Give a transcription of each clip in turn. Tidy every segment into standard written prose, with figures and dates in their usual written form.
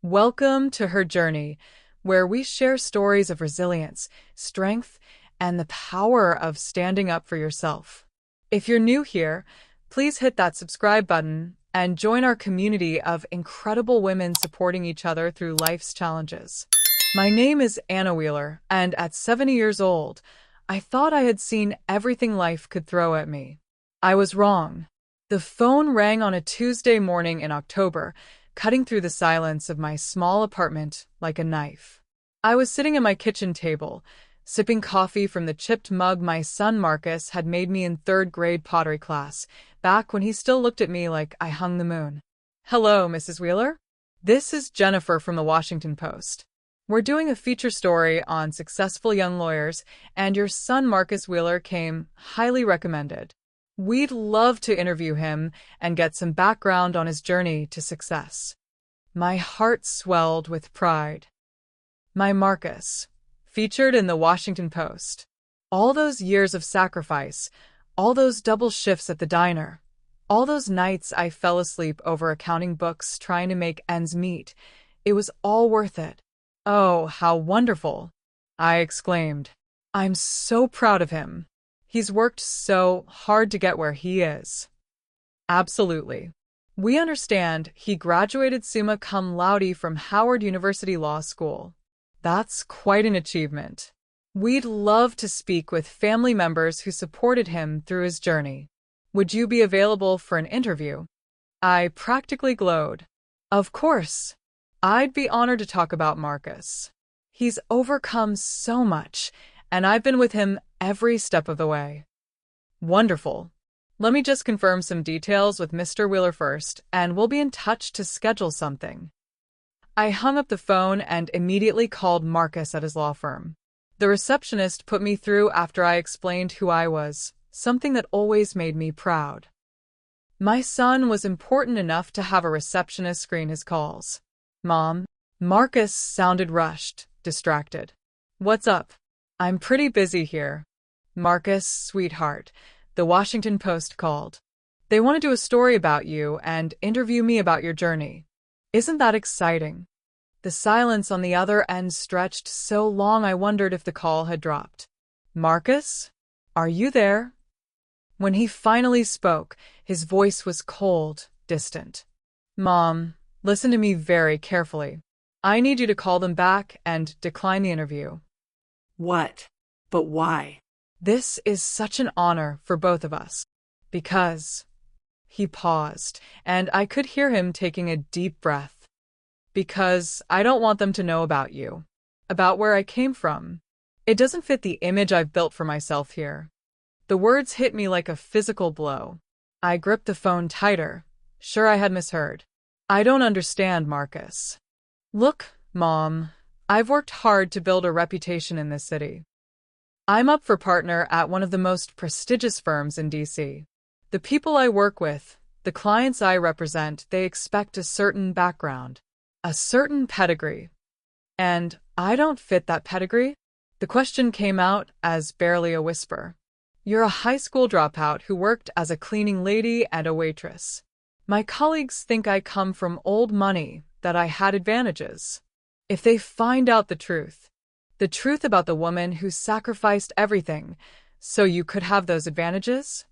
Welcome to Her Journey, where we share stories of resilience, strength, and the power of standing up for yourself. If you're new here, please hit that subscribe button and join our community of incredible women supporting each other through life's challenges. My name is Anna Wheeler, and at 70 years old, I thought I had seen everything life could throw at me. I was wrong. The phone rang on a Tuesday morning in October, cutting through the silence of my small apartment like a knife. I was sitting at my kitchen table, sipping coffee from the chipped mug my son Marcus had made me in third-grade pottery class, back when he still looked at me like I hung the moon. "Hello, Mrs. Wheeler. This is Jennifer from the Washington Post. We're doing a feature story on successful young lawyers, and your son Marcus Wheeler came highly recommended. We'd love to interview him and get some background on his journey to success." My heart swelled with pride. My Marcus, featured in the Washington Post. All those years of sacrifice, all those double shifts at the diner, all those nights I fell asleep over accounting books trying to make ends meet, it was all worth it. "Oh, how wonderful!" I exclaimed. "I'm so proud of him. He's worked so hard to get where he is." "Absolutely. We understand he graduated summa cum laude from Howard University Law School. That's quite an achievement. We'd love to speak with family members who supported him through his journey. Would you be available for an interview?" I practically glowed. "Of course. I'd be honored to talk about Marcus. He's overcome so much, and I've been with him every step of the way." "Wonderful. Let me just confirm some details with Mr. Wheeler first, and we'll be in touch to schedule something." I hung up the phone and immediately called Marcus at his law firm. The receptionist put me through after I explained who I was, something that always made me proud. My son was important enough to have a receptionist screen his calls. "Mom." Marcus sounded rushed, distracted. "What's up?" "I'm pretty busy here." "Marcus, sweetheart," the Washington Post called. "They want to do a story about you and interview me about your journey. Isn't that exciting?" The silence on the other end stretched so long I wondered if the call had dropped. "Marcus? Are you there?" When he finally spoke, his voice was cold, distant. "Mom, listen to me very carefully. I need you to call them back and decline the interview." "What? But why?" "This is such an honor for both of us. Because—" He paused, and I could hear him taking a deep breath. "Because I don't want them to know about you, about where I came from. It doesn't fit the image I've built for myself here." The words hit me like a physical blow. I gripped the phone tighter, sure I had misheard. "I don't understand, Marcus." "Look, Mom, I've worked hard to build a reputation in this city. I'm up for partner at one of the most prestigious firms in DC. The people I work with, the clients I represent, they expect a certain background, a certain pedigree. And I don't fit that pedigree." The question came out as barely a whisper. "You're a high school dropout who worked as a cleaning lady and a waitress. My colleagues think I come from old money, that I had advantages. If they find out the truth about the woman who sacrificed everything so you could have those advantages."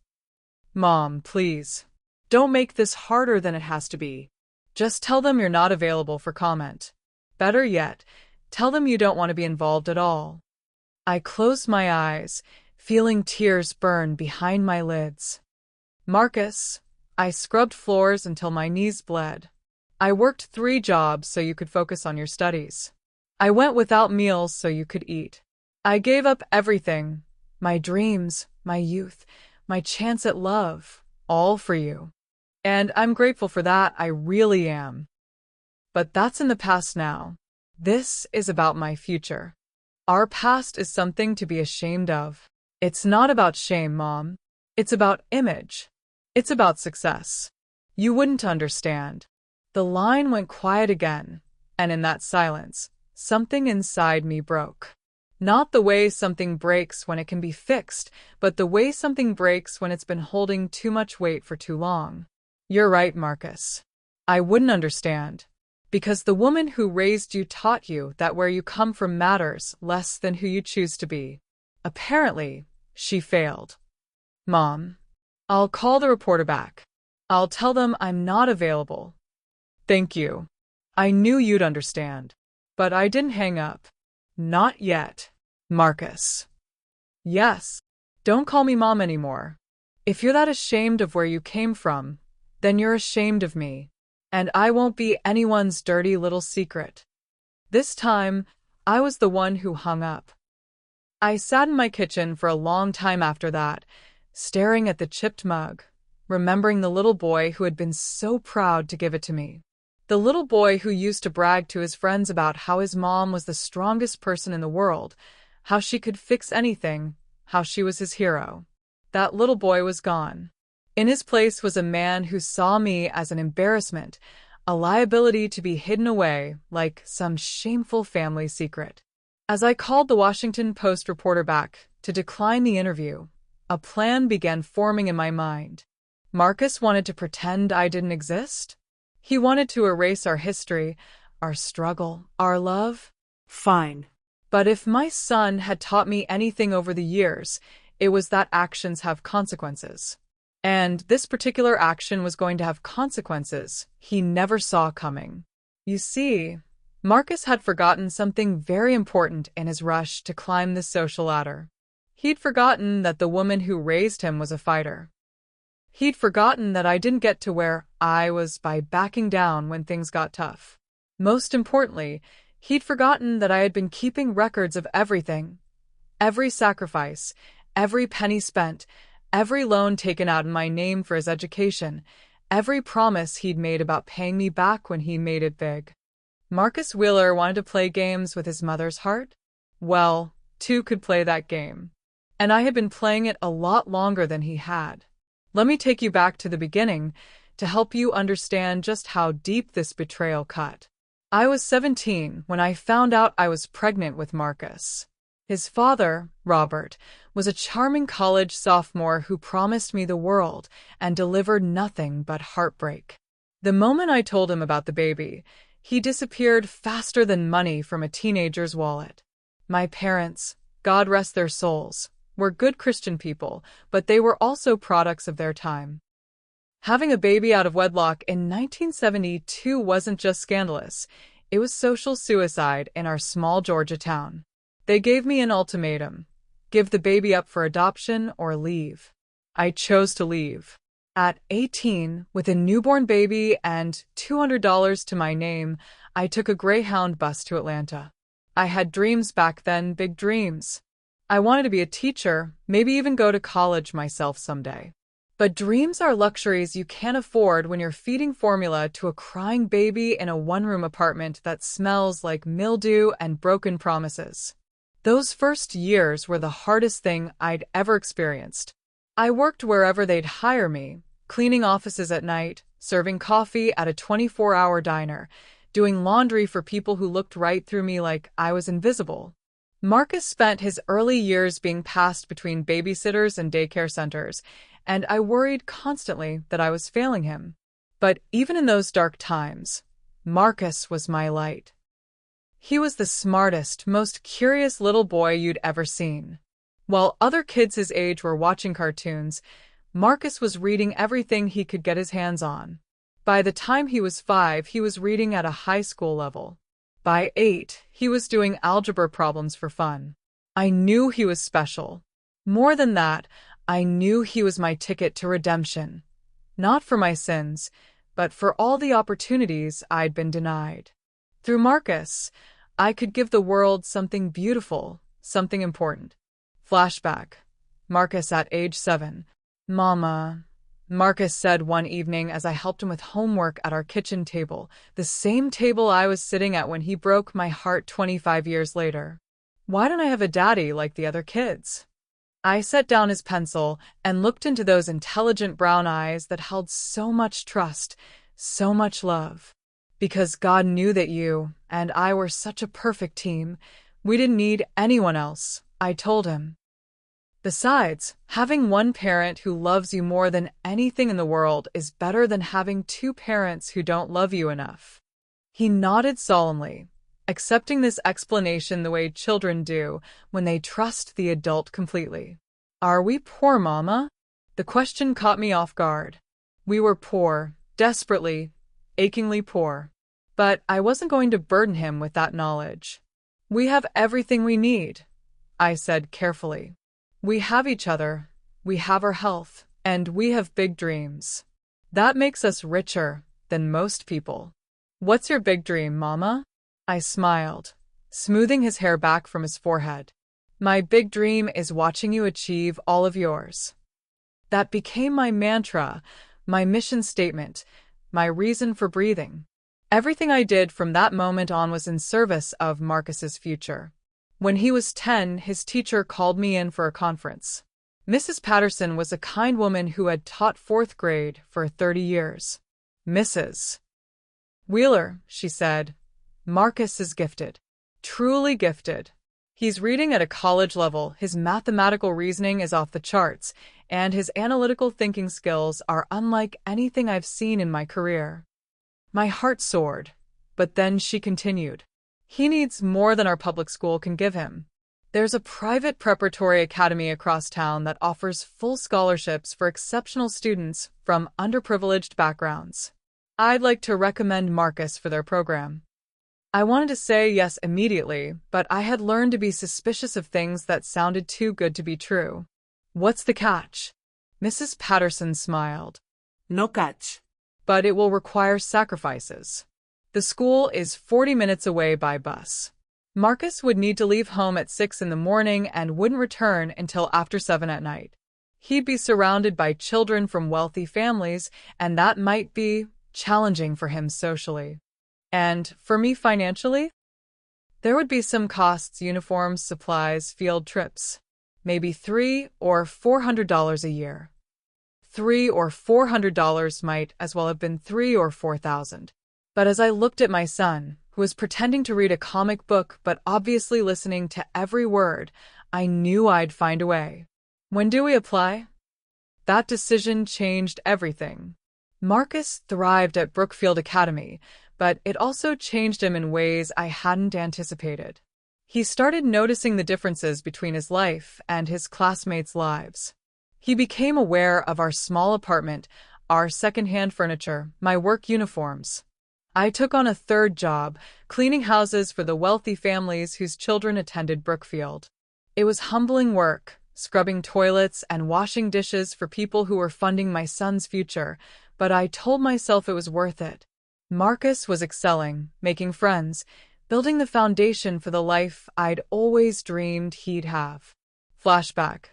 "Mom, please. Don't make this harder than it has to be. Just tell them you're not available for comment. Better yet, tell them you don't want to be involved at all." I closed my eyes, feeling tears burn behind my lids. "Marcus, I scrubbed floors until my knees bled. I worked 3 jobs so you could focus on your studies. I went without meals so you could eat. I gave up everything, my dreams, my youth, my chance at love, all for you. And I'm grateful for that, I really am. But that's in the past now. This is about my future. Our past is something to be ashamed of. It's not about shame, Mom. It's about image. It's about success. You wouldn't understand." The line went quiet again, and in that silence, something inside me broke. Not the way something breaks when it can be fixed, but the way something breaks when it's been holding too much weight for too long. "You're right, Marcus. I wouldn't understand. Because the woman who raised you taught you that where you come from matters less than who you choose to be. Apparently, she failed. Mom, I'll call the reporter back. I'll tell them I'm not available. Thank you. I knew you'd understand. But I didn't hang up. Not yet. Marcus. Yes. Don't call me Mom anymore. If you're that ashamed of where you came from, then you're ashamed of me. And I won't be anyone's dirty little secret. This time, I was the one who hung up. I sat in my kitchen for a long time after that, staring at the chipped mug, remembering the little boy who had been so proud to give it to me. The little boy who used to brag to his friends about how his mom was the strongest person in the world, how she could fix anything, how she was his hero. That little boy was gone. In his place was a man who saw me as an embarrassment, a liability to be hidden away like some shameful family secret. As I called the Washington Post reporter back to decline the interview, a plan began forming in my mind. Marcus wanted to pretend I didn't exist. He wanted to erase our history, our struggle, our love. Fine. But if my son had taught me anything over the years, it was that actions have consequences. And this particular action was going to have consequences he never saw coming. You see, Marcus had forgotten something very important in his rush to climb the social ladder. He'd forgotten that the woman who raised him was a fighter. He'd forgotten that I didn't get to where I was by backing down when things got tough. Most importantly, he'd forgotten that I had been keeping records of everything. Every sacrifice, every penny spent, every loan taken out in my name for his education, every promise he'd made about paying me back when he made it big. Marcus Wheeler wanted to play games with his mother's heart? Well, two could play that game. And I had been playing it a lot longer than he had. Let me take you back to the beginning to help you understand just how deep this betrayal cut. I was 17 when I found out I was pregnant with Marcus. His father, Robert, was a charming college sophomore who promised me the world and delivered nothing but heartbreak. The moment I told him about the baby, he disappeared faster than money from a teenager's wallet. My parents, God rest their souls, were good Christian people, but they were also products of their time. Having a baby out of wedlock in 1972 wasn't just scandalous, it was social suicide in our small Georgia town. They gave me an ultimatum: give the baby up for adoption or leave. I chose to leave. At 18, with a newborn baby and $200 to my name, I took a Greyhound bus to Atlanta. I had dreams back then, big dreams. I wanted to be a teacher, maybe even go to college myself someday. But dreams are luxuries you can't afford when you're feeding formula to a crying baby in a one-room apartment that smells like mildew and broken promises. Those first years were the hardest thing I'd ever experienced. I worked wherever they'd hire me, cleaning offices at night, serving coffee at a 24-hour diner, doing laundry for people who looked right through me like I was invisible. Marcus spent his early years being passed between babysitters and daycare centers, and I worried constantly that I was failing him. But even in those dark times, Marcus was my light. He was the smartest, most curious little boy you'd ever seen. While other kids his age were watching cartoons, Marcus was reading everything he could get his hands on. By the time he was 5, he was reading at a high school level. By 8, he was doing algebra problems for fun. I knew he was special. More than that, I knew he was my ticket to redemption. Not for my sins, but for all the opportunities I'd been denied. Through Marcus, I could give the world something beautiful, something important. Flashback. Marcus at age 7. Mama, Marcus said one evening as I helped him with homework at our kitchen table, the same table I was sitting at when he broke my heart 25 years later. Why don't I have a daddy like the other kids? I set down his pencil and looked into those intelligent brown eyes that held so much trust, so much love. Because God knew that you and I were such a perfect team, we didn't need anyone else, I told him. Besides, having one parent who loves you more than anything in the world is better than having two parents who don't love you enough. He nodded solemnly, accepting this explanation the way children do when they trust the adult completely. Are we poor, Mama? The question caught me off guard. We were poor, desperately, achingly poor. But I wasn't going to burden him with that knowledge. We have everything we need, I said carefully. We have each other, we have our health, and we have big dreams. That makes us richer than most people. What's your big dream, Mama? I smiled, smoothing his hair back from his forehead. My big dream is watching you achieve all of yours. That became my mantra, my mission statement, my reason for breathing. Everything I did from that moment on was in service of Marcus's future. When he was 10, his teacher called me in for a conference. Mrs. Patterson was a kind woman who had taught 4th grade for 30 years. Mrs. Wheeler, she said, Marcus is gifted. Truly gifted. He's reading at a college level, his mathematical reasoning is off the charts, and his analytical thinking skills are unlike anything I've seen in my career. My heart soared, but then she continued. He needs more than our public school can give him. There's a private preparatory academy across town that offers full scholarships for exceptional students from underprivileged backgrounds. I'd like to recommend Marcus for their program. I wanted to say yes immediately, but I had learned to be suspicious of things that sounded too good to be true. What's the catch? Mrs. Patterson smiled. No catch. But it will require sacrifices. The school is 40 minutes away by bus. Marcus would need to leave home at 6 in the morning and wouldn't return until after 7 at night. He'd be surrounded by children from wealthy families, and that might be challenging for him socially. And for me financially? There would be some costs, uniforms, supplies, field trips. Maybe $300 or $400 a year. $300 or $400 might as well have been $3,000 or $4,000. But as I looked at my son, who was pretending to read a comic book but obviously listening to every word, I knew I'd find a way. When do we apply? That decision changed everything. Marcus thrived at Brookfield Academy, but it also changed him in ways I hadn't anticipated. He started noticing the differences between his life and his classmates' lives. He became aware of our small apartment, our secondhand furniture, my work uniforms. I took on a third job, cleaning houses for the wealthy families whose children attended Brookfield. It was humbling work, scrubbing toilets and washing dishes for people who were funding my son's future, but I told myself it was worth it. Marcus was excelling, making friends, building the foundation for the life I'd always dreamed he'd have. Flashback.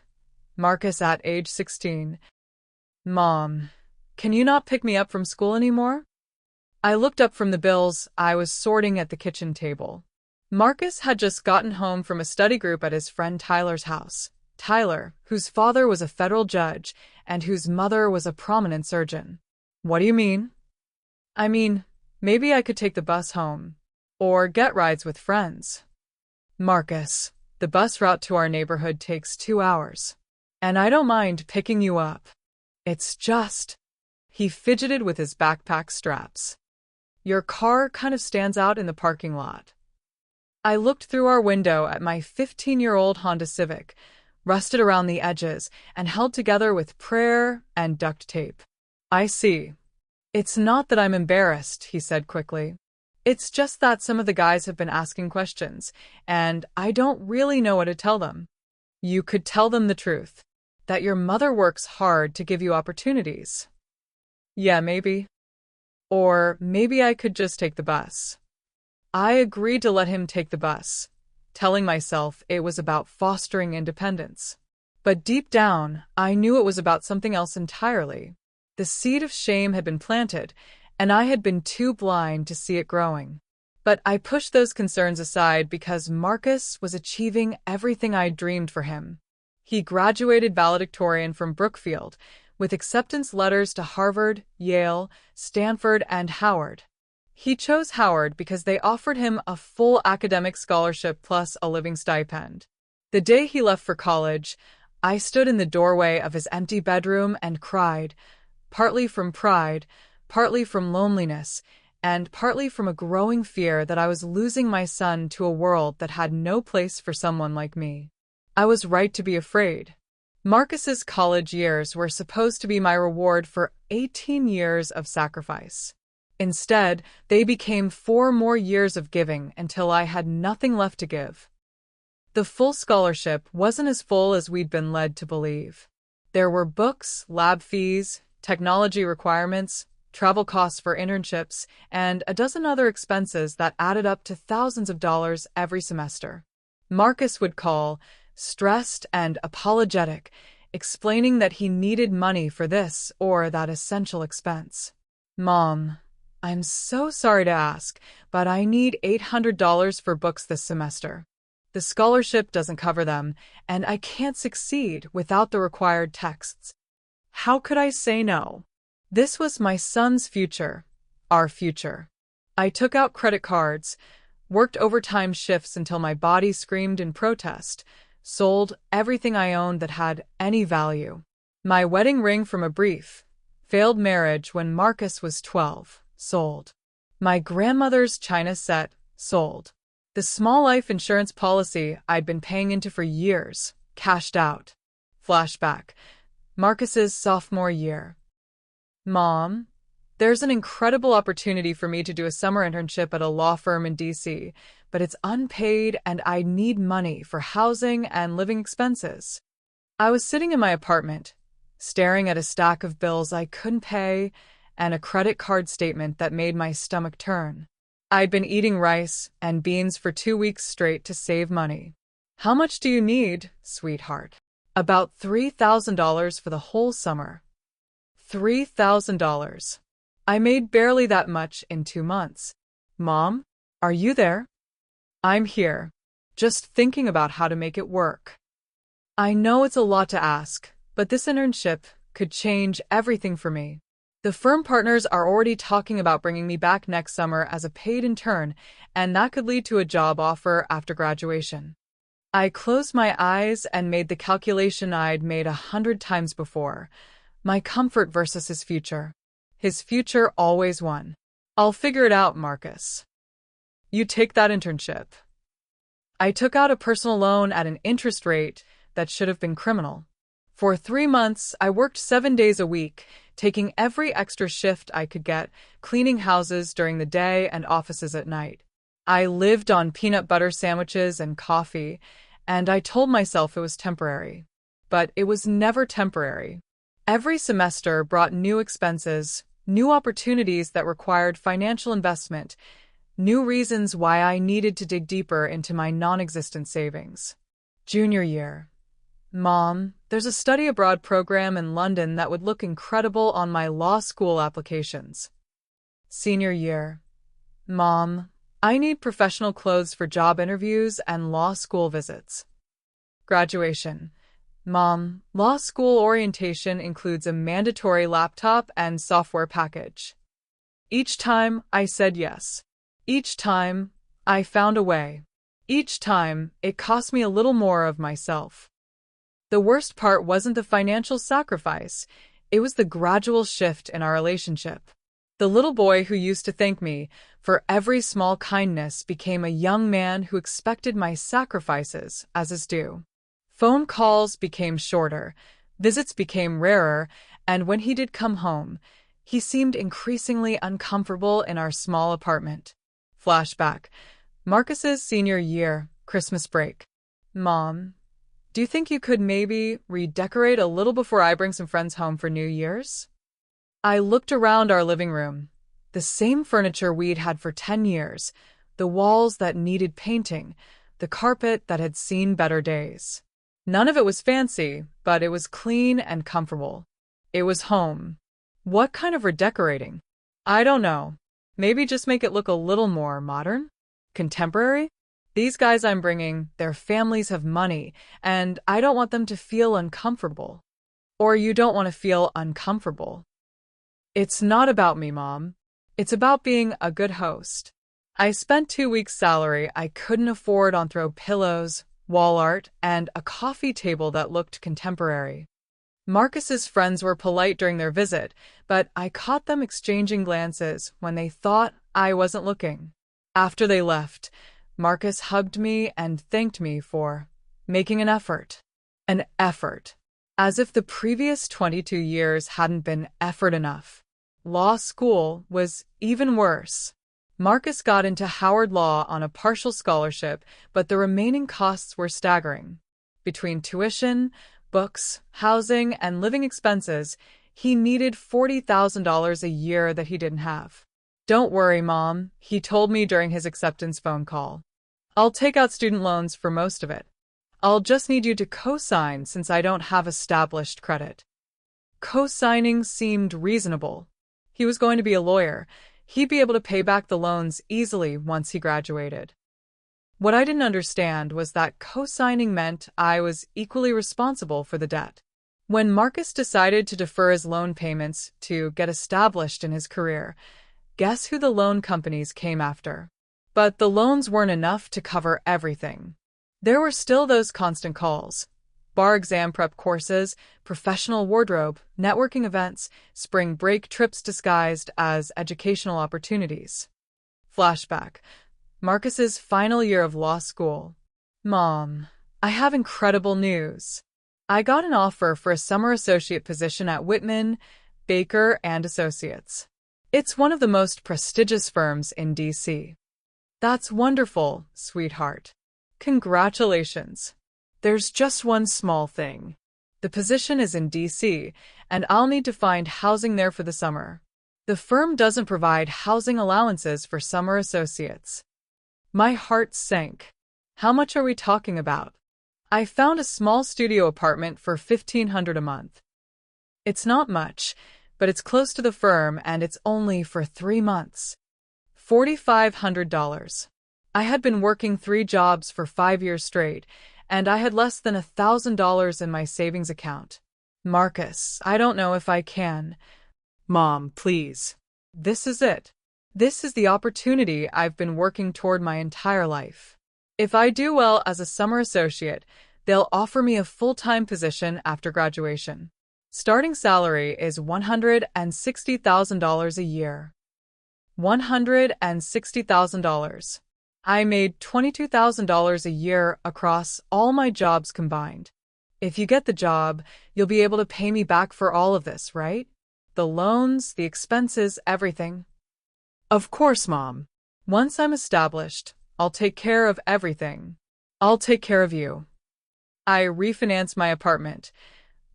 Marcus at age 16. Mom, can you not pick me up from school anymore? I looked up from the bills I was sorting at the kitchen table. Marcus had just gotten home from a study group at his friend Tyler's house. Tyler, whose father was a federal judge and whose mother was a prominent surgeon. What do you mean? I mean, maybe I could take the bus home. Or get rides with friends. Marcus, the bus route to our neighborhood takes 2 hours. And I don't mind picking you up. It's just... He fidgeted with his backpack straps. Your car kind of stands out in the parking lot. I looked through our window at my 15-year-old Honda Civic, rusted around the edges and held together with prayer and duct tape. I see. It's not that I'm embarrassed, he said quickly. It's just that some of the guys have been asking questions, and I don't really know what to tell them. You could tell them the truth, that your mother works hard to give you opportunities. Yeah, maybe. Or maybe I could just take the bus. I agreed to let him take the bus, telling myself it was about fostering independence. But deep down, I knew it was about something else entirely. The seed of shame had been planted, and I had been too blind to see it growing. But I pushed those concerns aside because Marcus was achieving everything I'd dreamed for him. He graduated valedictorian from Brookfield, with acceptance letters to Harvard, Yale, Stanford, and Howard. He chose Howard because they offered him a full academic scholarship plus a living stipend. The day he left for college, I stood in the doorway of his empty bedroom and cried, partly from pride, partly from loneliness, and partly from a growing fear that I was losing my son to a world that had no place for someone like me. I was right to be afraid. Marcus's college years were supposed to be my reward for 18 years of sacrifice. Instead, they became 4 more years of giving until I had nothing left to give. The full scholarship wasn't as full as we'd been led to believe. There were books, lab fees, technology requirements, travel costs for internships, and a dozen other expenses that added up to thousands of dollars every semester. Marcus would call, stressed and apologetic, explaining that he needed money for this or that essential expense. "Mom, I'm so sorry to ask, but I need $800 for books this semester. The scholarship doesn't cover them, and I can't succeed without the required texts." How could I say no? This was my son's future, our future. I took out credit cards, worked overtime shifts until my body screamed in protest, sold everything I owned that had any value. My wedding ring from a brief, failed marriage when Marcus was 12, sold. My grandmother's china set, sold. The small life insurance policy I'd been paying into for years, cashed out. Flashback. Marcus's sophomore year. "Mom, there's an incredible opportunity for me to do a summer internship at a law firm in DC, but it's unpaid and I need money for housing and living expenses." I was sitting in my apartment, staring at a stack of bills I couldn't pay and a credit card statement that made my stomach turn. I'd been eating rice and beans for 2 weeks straight to save money. "How much do you need, sweetheart?" "About $3,000 for the whole summer." $3,000. I made barely that much in 2 months. "Mom, are you there?" "I'm here, just thinking about how to make it work." I know it's a lot to ask, but this internship could change everything for me. The firm partners are already talking about bringing me back next summer as a paid intern, and that could lead to a job offer after graduation. I closed my eyes and made the calculation I'd made 100 times before. My comfort versus his future. His future always won. "I'll figure it out, Marcus. You take that internship." I took out a personal loan at an interest rate that should have been criminal. For 3 months, I worked 7 days a week, taking every extra shift I could get, cleaning houses during the day and offices at night. I lived on peanut butter sandwiches and coffee, and I told myself it was temporary. But it was never temporary. Every semester brought new expenses, new opportunities that required financial investment, new reasons why I needed to dig deeper into my non-existent savings. Junior year. "Mom, there's a study abroad program in London that would look incredible on my law school applications." Senior year. "Mom, I need professional clothes for job interviews and law school visits." Graduation. "Mom, law school orientation includes a mandatory laptop and software package." Each time I said yes. Each time I found a way. Each time it cost me a little more of myself. The worst part wasn't the financial sacrifice, it was the gradual shift in our relationship. The little boy who used to thank me for every small kindness became a young man who expected my sacrifices as his due. Phone calls became shorter, visits became rarer, and when he did come home, he seemed increasingly uncomfortable in our small apartment. Flashback. Marcus's senior year, Christmas break. "Mom, do you think you could maybe redecorate a little before I bring some friends home for New Year's?" I looked around our living room. The same furniture we'd had for 10 years, the walls that needed painting, the carpet that had seen better days. None of it was fancy, but it was clean and comfortable. It was home. What kind of redecorating? I don't know. Maybe just make it look a little more modern? Contemporary? These guys I'm bringing, their families have money, and I don't want them to feel uncomfortable. Or you don't want to feel uncomfortable. It's not about me, Mom. It's about being a good host. I spent 2 weeks' salary I couldn't afford on throw pillows, wall art, and a coffee table that looked contemporary. Marcus's friends were polite during their visit, but I caught them exchanging glances when they thought I wasn't looking. After they left, Marcus hugged me and thanked me for making an effort. An effort. As if the previous 22 years hadn't been effort enough. Law school was even worse. Marcus got into Howard Law on a partial scholarship, but the remaining costs were staggering. Between tuition, books, housing, and living expenses, he needed $40,000 a year that he didn't have. "Don't worry, Mom," he told me during his acceptance phone call. "I'll take out student loans for most of it. I'll just need you to co-sign since I don't have established credit." Co-signing seemed reasonable. He was going to be a lawyer. He'd be able to pay back the loans easily once he graduated. What I didn't understand was that co-signing meant I was equally responsible for the debt. When Marcus decided to defer his loan payments to get established in his career, guess who the loan companies came after? But the loans weren't enough to cover everything. There were still those constant calls. Bar exam prep courses, professional wardrobe, networking events, spring break trips disguised as educational opportunities. Flashback. Marcus's final year of law school. "Mom, I have incredible news. I got an offer for a summer associate position at Whitman, Baker and Associates. It's one of the most prestigious firms in DC. "That's wonderful, sweetheart. Congratulations. There's just one small thing. The position is in DC, and I'll need to find housing there for the summer. The firm doesn't provide housing allowances for summer associates." My heart sank. How much are we talking about? I found a small studio apartment for $1,500 a month. It's not much, but it's close to the firm and it's only for 3 months. $4,500. I had been working 3 jobs for 5 years straight, and I had less than $1,000 in my savings account. "Marcus, I don't know if I can." Mom, please. This is it. This is the opportunity I've been working toward my entire life. If I do well as a summer associate, they'll offer me a full-time position after graduation. Starting salary is $160,000 a year. $160,000. I made $22,000 a year across all my jobs combined. If you get the job, you'll be able to pay me back for all of this, right? The loans, the expenses, everything. Of course, Mom. Once I'm established, I'll take care of everything. I'll take care of you. I refinanced my apartment,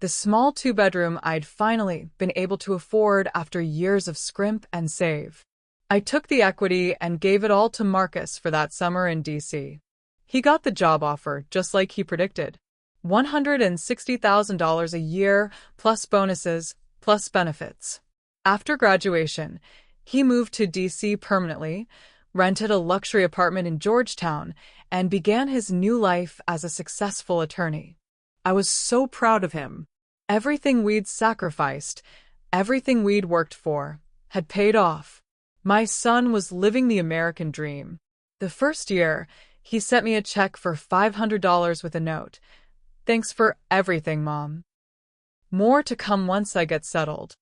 the small 2-bedroom I'd finally been able to afford after years of scrimp and save. I took the equity and gave it all to Marcus for that summer in DC. He got the job offer just like he predicted. $160,000 a year, plus bonuses, plus benefits. After graduation, he moved to DC permanently, rented a luxury apartment in Georgetown, and began his new life as a successful attorney. I was so proud of him. Everything we'd sacrificed, everything we'd worked for, had paid off. My son was living the American dream. The first year, he sent me a check for $500 with a note. "Thanks for everything, Mom. More to come once I get settled."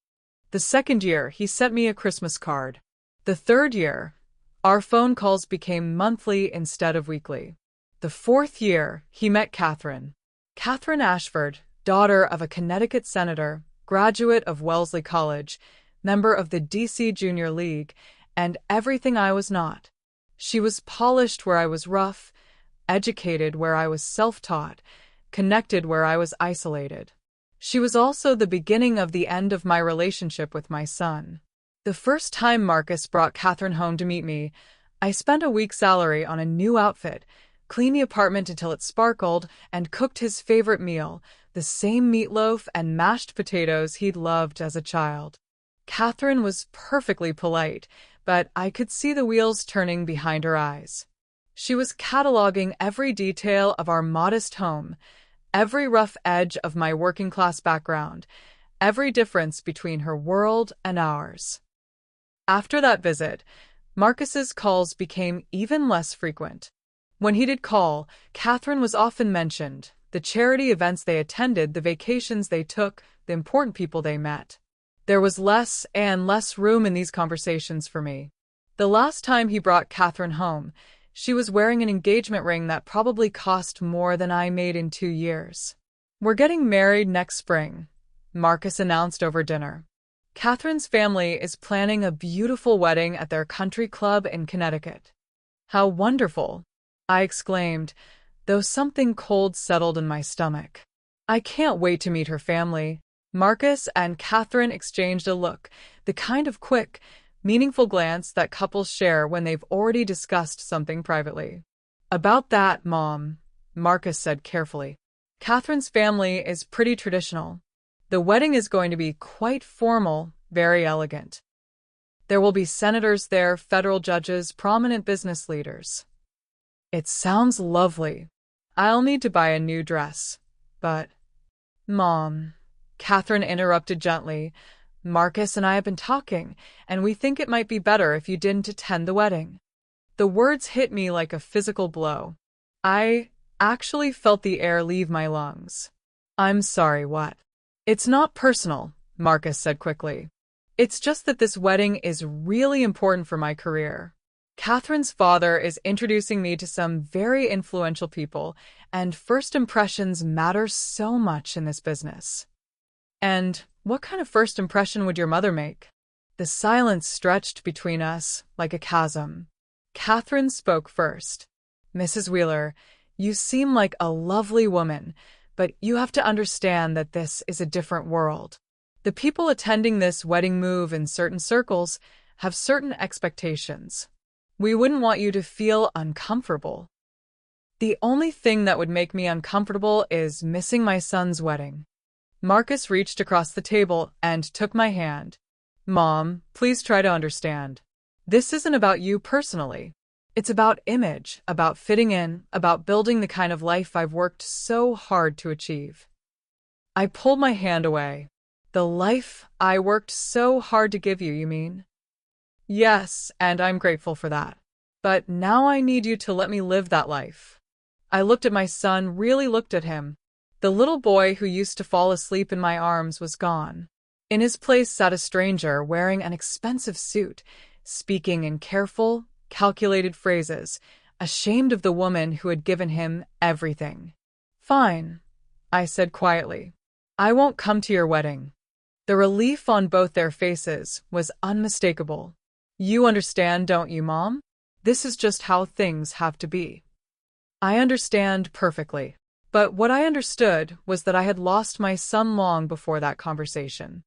The second year, he sent me a Christmas card. The third year, our phone calls became monthly instead of weekly. The fourth year, he met Catherine. Catherine Ashford, daughter of a Connecticut senator, graduate of Wellesley College, member of the DC Junior League, and everything I was not. She was polished where I was rough, educated where I was self-taught, connected where I was isolated. She was also the beginning of the end of my relationship with my son. The first time Marcus brought Catherine home to meet me, I spent a week's salary on a new outfit, cleaned the apartment until it sparkled, and cooked his favorite meal, the same meatloaf and mashed potatoes he'd loved as a child. Catherine was perfectly polite, but I could see the wheels turning behind her eyes. She was cataloging every detail of our modest home, every rough edge of my working-class background, every difference between her world and ours. After that visit, Marcus's calls became even less frequent. When he did call, Catherine was often mentioned, the charity events they attended, the vacations they took, the important people they met. There was less and less room in these conversations for me. The last time he brought Catherine home, she was wearing an engagement ring that probably cost more than I made in 2 years. "We're getting married next spring," Marcus announced over dinner. "Catherine's family is planning a beautiful wedding at their country club in Connecticut." "How wonderful!" I exclaimed, though something cold settled in my stomach. "I can't wait to meet her family." Marcus and Catherine exchanged a look, the kind of quick, meaningful glance that couples share when they've already discussed something privately. "About that, Mom," Marcus said carefully. "Catherine's family is pretty traditional. The wedding is going to be quite formal, very elegant. There will be senators there, federal judges, prominent business leaders." "It sounds lovely. I'll need to buy a new dress. But—" "Mom," Catherine interrupted gently, "Marcus and I have been talking, and we think it might be better if you didn't attend the wedding." The words hit me like a physical blow. I actually felt the air leave my lungs. "I'm sorry, what?" "It's not personal," Marcus said quickly. "It's just that this wedding is really important for my career. Catherine's father is introducing me to some very influential people, and first impressions matter so much in this business." "And what kind of first impression would your mother make?" The silence stretched between us like a chasm. Catherine spoke first. "Mrs. Wheeler, you seem like a lovely woman, but you have to understand that this is a different world. The people attending this wedding move in certain circles have certain expectations. We wouldn't want you to feel uncomfortable." "The only thing that would make me uncomfortable is missing my son's wedding." Marcus reached across the table and took my hand. "Mom, please try to understand. This isn't about you personally. It's about image, about fitting in, about building the kind of life I've worked so hard to achieve." I pulled my hand away. "The life I worked so hard to give you, you mean?" "Yes, and I'm grateful for that. But now I need you to let me live that life." I looked at my son, really looked at him. The little boy who used to fall asleep in my arms was gone. In his place sat a stranger wearing an expensive suit, speaking in careful, calculated phrases, ashamed of the woman who had given him everything. "Fine," I said quietly. "I won't come to your wedding." The relief on both their faces was unmistakable. "You understand, don't you, Mom? This is just how things have to be." I understand perfectly. But what I understood was that I had lost my son long before that conversation.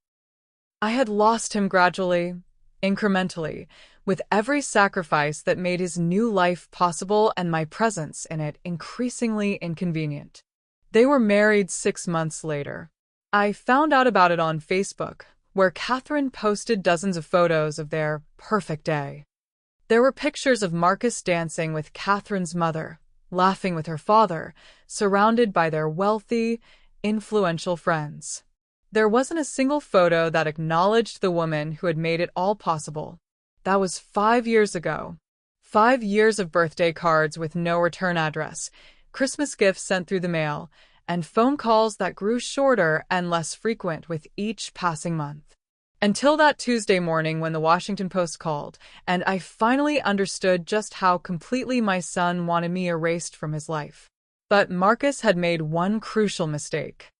I had lost him gradually, incrementally, with every sacrifice that made his new life possible and my presence in it increasingly inconvenient. They were married 6 months later. I found out about it on Facebook, where Catherine posted dozens of photos of their perfect day. There were pictures of Marcus dancing with Catherine's mother, laughing with her father, surrounded by their wealthy, influential friends. There wasn't a single photo that acknowledged the woman who had made it all possible. That was 5 years ago. 5 years of birthday cards with no return address, Christmas gifts sent through the mail, and phone calls that grew shorter and less frequent with each passing month. Until that Tuesday morning when the Washington Post called, and I finally understood just how completely my son wanted me erased from his life. But Marcus had made one crucial mistake.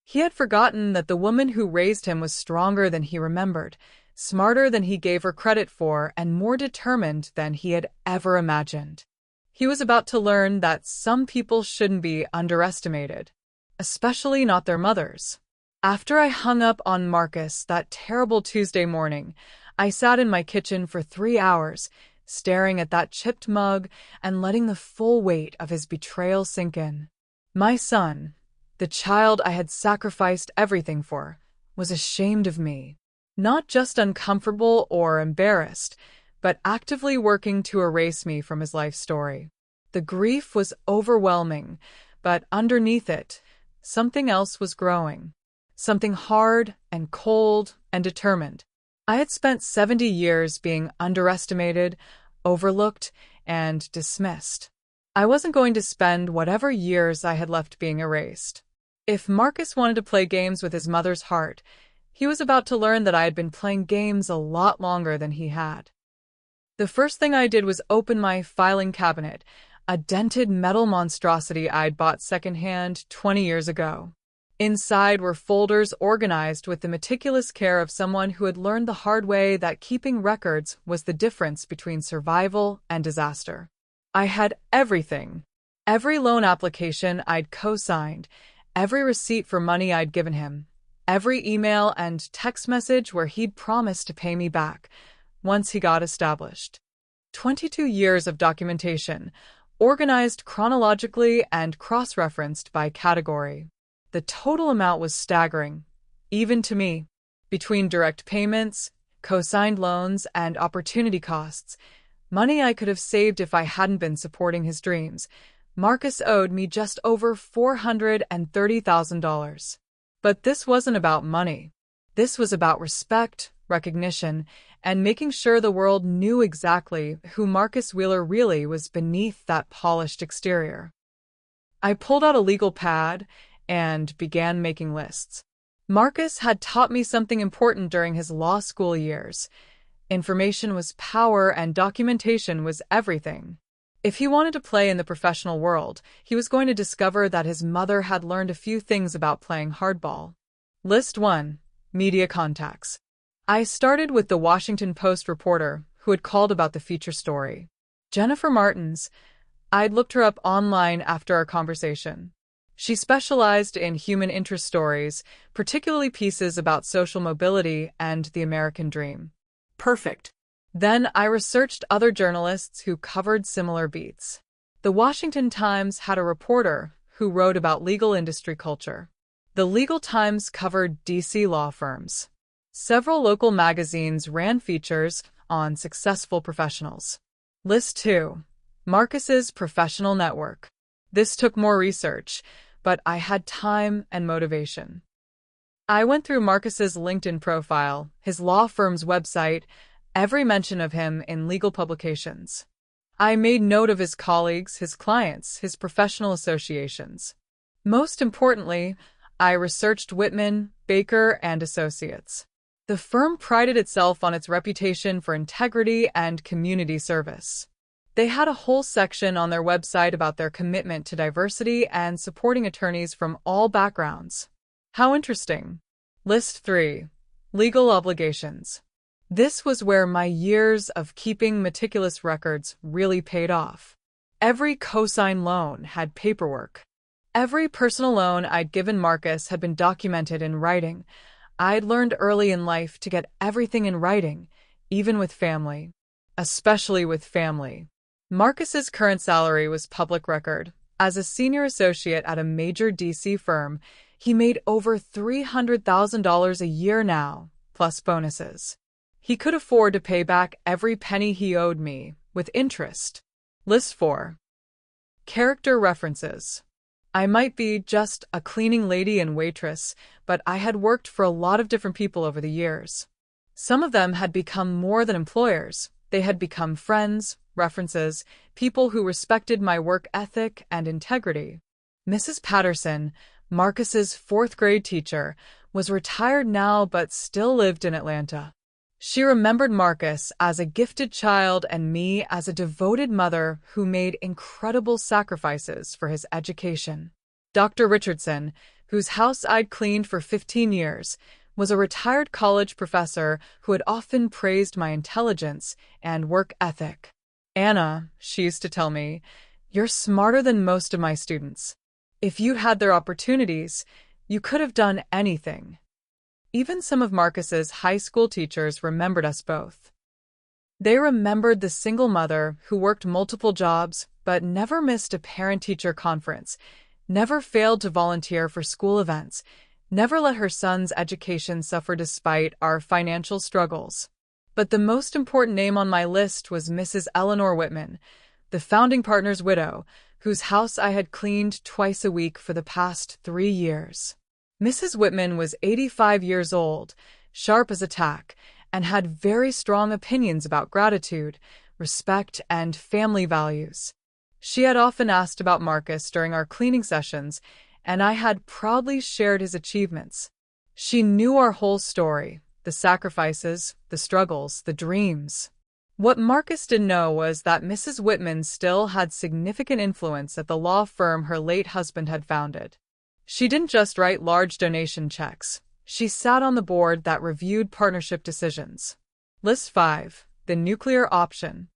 He had forgotten that the woman who raised him was stronger than he remembered, smarter than he gave her credit for, and more determined than he had ever imagined. He was about to learn that some people shouldn't be underestimated, especially not their mothers. After I hung up on Marcus that terrible Tuesday morning, I sat in my kitchen for 3 hours, staring at that chipped mug and letting the full weight of his betrayal sink in. My son, the child I had sacrificed everything for, was ashamed of me. Not just uncomfortable or embarrassed, but actively working to erase me from his life story. The grief was overwhelming, but underneath it, something else was growing. Something hard and cold and determined. I had spent 70 years being underestimated, overlooked, and dismissed. I wasn't going to spend whatever years I had left being erased. If Marcus wanted to play games with his mother's heart, he was about to learn that I had been playing games a lot longer than he had. The first thing I did was open my filing cabinet, a dented metal monstrosity I'd bought secondhand 20 years ago. Inside were folders organized with the meticulous care of someone who had learned the hard way that keeping records was the difference between survival and disaster. I had everything. Every loan application I'd co-signed, every receipt for money I'd given him, every email and text message where he'd promised to pay me back once he got established. 22 years of documentation, organized chronologically and cross-referenced by category. The total amount was staggering, even to me. Between direct payments, co-signed loans, and opportunity costs, money I could have saved if I hadn't been supporting his dreams, Marcus owed me just over $430,000. But this wasn't about money. This was about respect, recognition, and making sure the world knew exactly who Marcus Wheeler really was beneath that polished exterior. I pulled out a legal pad and began making lists. Marcus had taught me something important during his law school years. Information was power and documentation was everything. If he wanted to play in the professional world, he was going to discover that his mother had learned a few things about playing hardball. List 1. Media contacts. I started with the Washington Post reporter who had called about the feature story. Jennifer Martins. I'd looked her up online after our conversation. She specialized in human interest stories, particularly pieces about social mobility and the American dream. Perfect. Then I researched other journalists who covered similar beats. The Washington Times had a reporter who wrote about legal industry culture. The Legal Times covered DC law firms. Several local magazines ran features on successful professionals. List 2. Marcus's professional network. This took more research, but I had time and motivation. I went through Marcus's LinkedIn profile, his law firm's website, every mention of him in legal publications. I made note of his colleagues, his clients, his professional associations. Most importantly, I researched Whitman, Baker, and Associates. The firm prided itself on its reputation for integrity and community service. They had a whole section on their website about their commitment to diversity and supporting attorneys from all backgrounds. How interesting. List 3. Legal obligations. This was where my years of keeping meticulous records really paid off. Every cosign loan had paperwork. Every personal loan I'd given Marcus had been documented in writing. I'd learned early in life to get everything in writing, even with family. Especially with family. Marcus's current salary was public record. As a senior associate at a major DC firm, he made over $300,000 a year now, plus bonuses. He could afford to pay back every penny he owed me, with interest. List 4. Character references. I might be just a cleaning lady and waitress, but I had worked for a lot of different people over the years. Some of them had become more than employers. They had become friends, references, people who respected my work ethic and integrity. Mrs. Patterson, Marcus's fourth-grade teacher, was retired now but still lived in Atlanta. She remembered Marcus as a gifted child and me as a devoted mother who made incredible sacrifices for his education. Dr. Richardson, whose house I'd cleaned for 15 years, was a retired college professor who had often praised my intelligence and work ethic. Anna, she used to tell me, you're smarter than most of my students. If you'd had their opportunities, you could have done anything. Even some of Marcus's high school teachers remembered us both. They remembered the single mother who worked multiple jobs but never missed a parent-teacher conference, never failed to volunteer for school events, never let her son's education suffer despite our financial struggles. But the most important name on my list was Mrs. Eleanor Whitman, the founding partner's widow, whose house I had cleaned twice a week for the past 3 years. Mrs. Whitman was 85 years old, sharp as a tack, and had very strong opinions about gratitude, respect, and family values. She had often asked about Marcus during our cleaning sessions, and I had proudly shared his achievements. She knew our whole story, the sacrifices, the struggles, the dreams. What Marcus didn't know was that Mrs. Whitman still had significant influence at the law firm her late husband had founded. She didn't just write large donation checks. She sat on the board that reviewed partnership decisions. List 5. The nuclear option.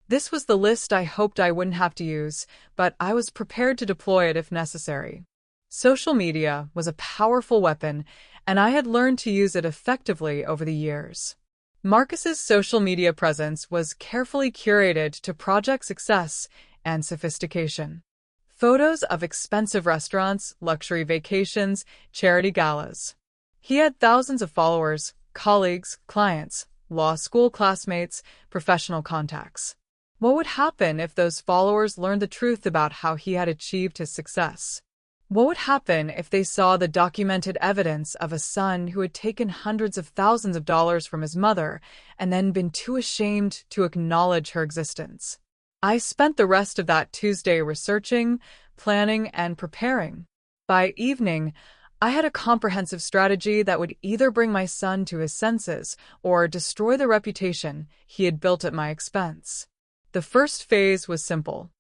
This was the list I hoped I wouldn't have to use, but I was prepared to deploy it if necessary. Social media was a powerful weapon, and I had learned to use it effectively over the years. Marcus's social media presence was carefully curated to project success and sophistication. Photos of expensive restaurants, luxury vacations, charity galas. He had thousands of followers, colleagues, clients, law school classmates, professional contacts. What would happen if those followers learned the truth about how he had achieved his success? What would happen if they saw the documented evidence of a son who had taken hundreds of thousands of dollars from his mother and then been too ashamed to acknowledge her existence? I spent the rest of that Tuesday researching, planning, and preparing. By evening, I had a comprehensive strategy that would either bring my son to his senses or destroy the reputation he had built at my expense. The first phase was simple.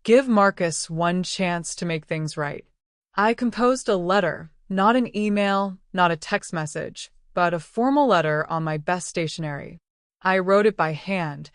Give Marcus one chance to make things right. I composed a letter, not an email, not a text message, but a formal letter on my best stationery. I wrote it by hand,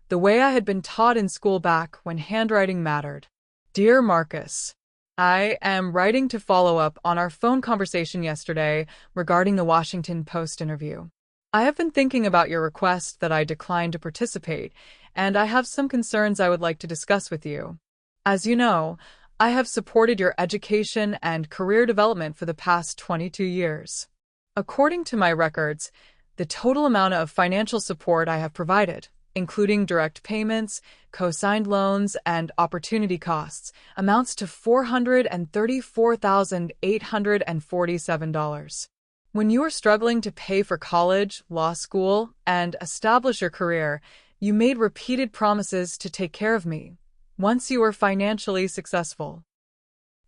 the way I had been taught in school back when handwriting mattered. Dear Marcus, I am writing to follow up on our phone conversation yesterday regarding the Washington Post interview. I have been thinking about your request that I decline to participate, and I have some concerns I would like to discuss with you. As you know, I have supported your education and career development for the past 22 years. According to my records, the total amount of financial support I have provided, including direct payments, co-signed loans, and opportunity costs, amounts to $434,847. When you are struggling to pay for college, law school, and establish your career, you made repeated promises to take care of me. Once you were financially successful.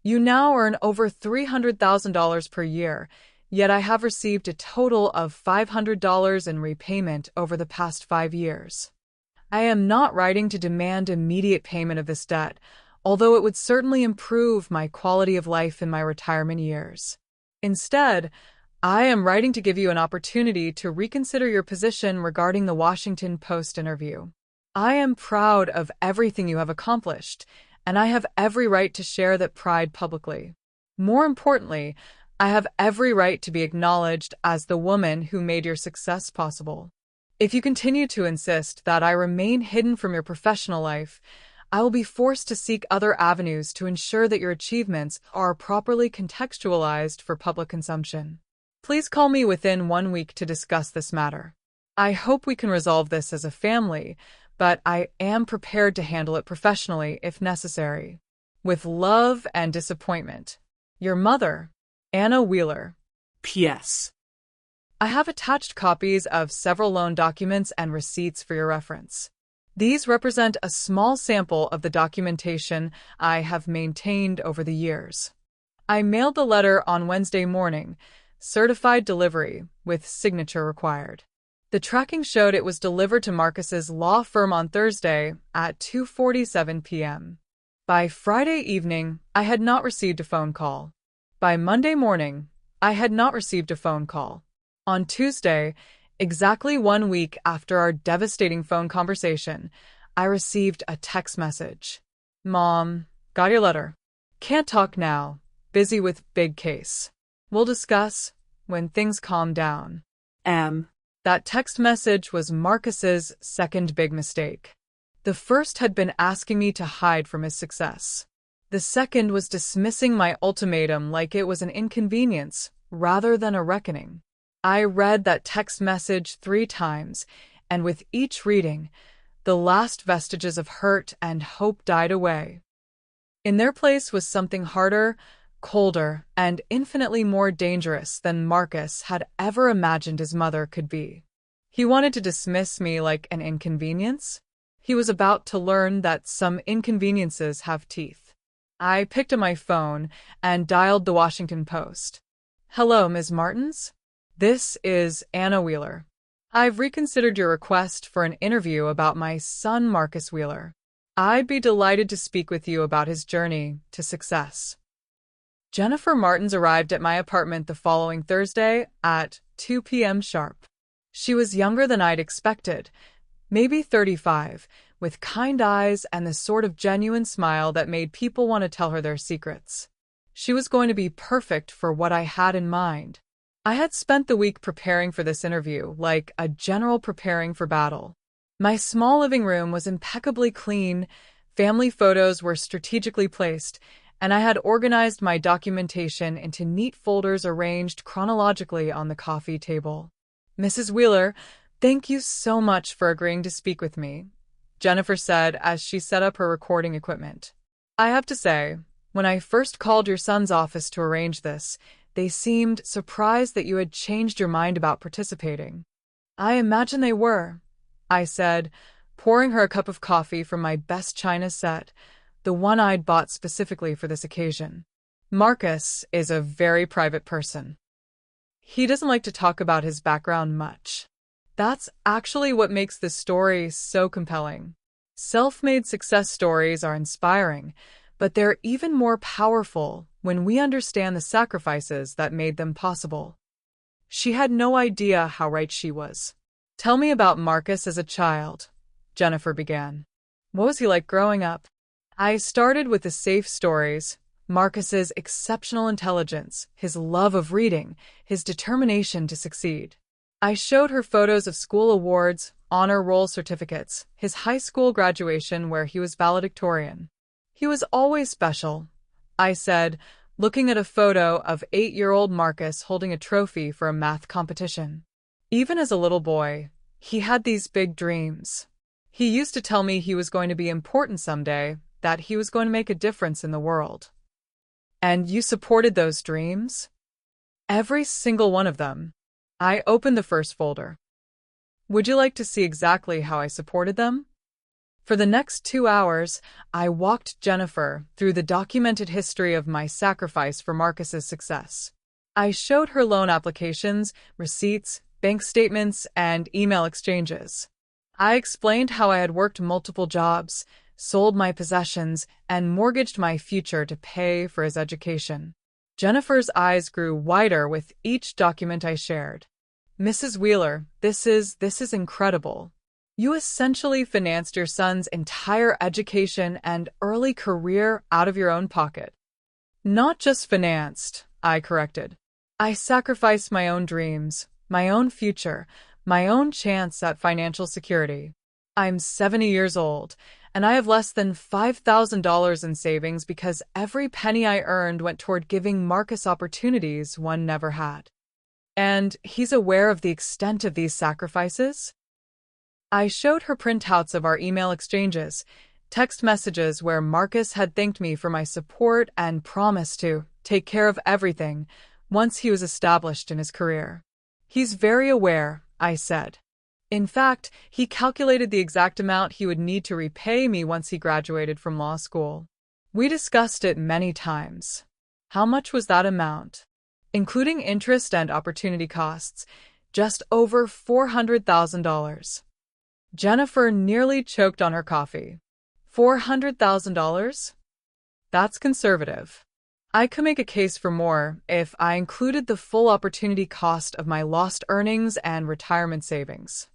You now earn over $300,000 per year, yet I have received a total of $500 in repayment over the past 5 years. I am not writing to demand immediate payment of this debt, although it would certainly improve my quality of life in my retirement years. Instead, I am writing to give you an opportunity to reconsider your position regarding the Washington Post interview. I am proud of everything you have accomplished, and I have every right to share that pride publicly. More importantly, I have every right to be acknowledged as the woman who made your success possible. If you continue to insist that I remain hidden from your professional life, I will be forced to seek other avenues to ensure that your achievements are properly contextualized for public consumption. Please call me within 1 week to discuss this matter. I hope we can resolve this as a family, but I am prepared to handle it professionally if necessary. With love and disappointment. Your mother, Anna Wheeler. P.S. I have attached copies of several loan documents and receipts for your reference. These represent a small sample of the documentation I have maintained over the years. I mailed the letter on Wednesday morning, certified delivery, with signature required. The tracking showed it was delivered to Marcus's law firm on Thursday at 2:47 p.m. By Friday evening, I had not received a phone call. By Monday morning, I had not received a phone call. On Tuesday, exactly 1 week after our devastating phone conversation, I received a text message. Mom, got your letter. Can't talk now. Busy with big case. We'll discuss when things calm down. That text message was Marcus's second big mistake. The first had been asking me to hide from his success. The second was dismissing my ultimatum like it was an inconvenience rather than a reckoning. I read that text message 3 times, and with each reading, the last vestiges of hurt and hope died away. In their place was something harder, colder, and infinitely more dangerous than Marcus had ever imagined his mother could be. He wanted to dismiss me like an inconvenience. He was about to learn that some inconveniences have teeth. I picked up my phone and dialed the Washington Post. Hello, Ms. Martins? This is Anna Wheeler. I've reconsidered your request for an interview about my son, Marcus Wheeler. I'd be delighted to speak with you about his journey to success. Jennifer Martins arrived at my apartment the following Thursday at 2 p.m. sharp. She was younger than I'd expected, maybe 35, with kind eyes and the sort of genuine smile that made people want to tell her their secrets. She was going to be perfect for what I had in mind. I had spent the week preparing for this interview, like a general preparing for battle. My small living room was impeccably clean, family photos were strategically placed, and I had organized my documentation into neat folders arranged chronologically on the coffee table. Mrs. Wheeler, thank you so much for agreeing to speak with me, Jennifer said as she set up her recording equipment. I have to say, when I first called your son's office to arrange this, they seemed surprised that you had changed your mind about participating. I imagine they were, I said, pouring her a cup of coffee from my best china set, the one I'd bought specifically for this occasion. Marcus is a very private person. He doesn't like to talk about his background much. That's actually what makes this story so compelling. Self-made success stories are inspiring, but they're even more powerful when we understand the sacrifices that made them possible. She had no idea how right she was. Tell me about Marcus as a child, Jennifer began. What was he like growing up? I started with the safe stories, Marcus's exceptional intelligence, his love of reading, his determination to succeed. I showed her photos of school awards, honor roll certificates, his high school graduation where he was valedictorian. He was always special, I said, looking at a photo of 8-year-old Marcus holding a trophy for a math competition. Even as a little boy, he had these big dreams. He used to tell me he was going to be important someday, that he was going to make a difference in the world. And you supported those dreams? Every single one of them. I opened the first folder. Would you like to see exactly how I supported them? For the next 2 hours, I walked Jennifer through the documented history of my sacrifice for Marcus's success. I showed her loan applications, receipts, bank statements, and email exchanges. I explained how I had worked multiple jobs, sold my possessions, and mortgaged my future to pay for his education. Jennifer's eyes grew wider with each document I shared. Mrs. Wheeler, this is incredible. You essentially financed your son's entire education and early career out of your own pocket. Not just financed, I corrected. I sacrificed my own dreams, my own future, my own chance at financial security. I'm 70 years old, and I have less than $5,000 in savings because every penny I earned went toward giving Marcus opportunities one never had. And he's aware of the extent of these sacrifices? I showed her printouts of our email exchanges, text messages where Marcus had thanked me for my support and promised to take care of everything once he was established in his career. He's very aware, I said. In fact, he calculated the exact amount he would need to repay me once he graduated from law school. We discussed it many times. How much was that amount? Including interest and opportunity costs, just over $400,000. Jennifer nearly choked on her coffee. $400,000? That's conservative. I could make a case for more if I included the full opportunity cost of my lost earnings and retirement savings.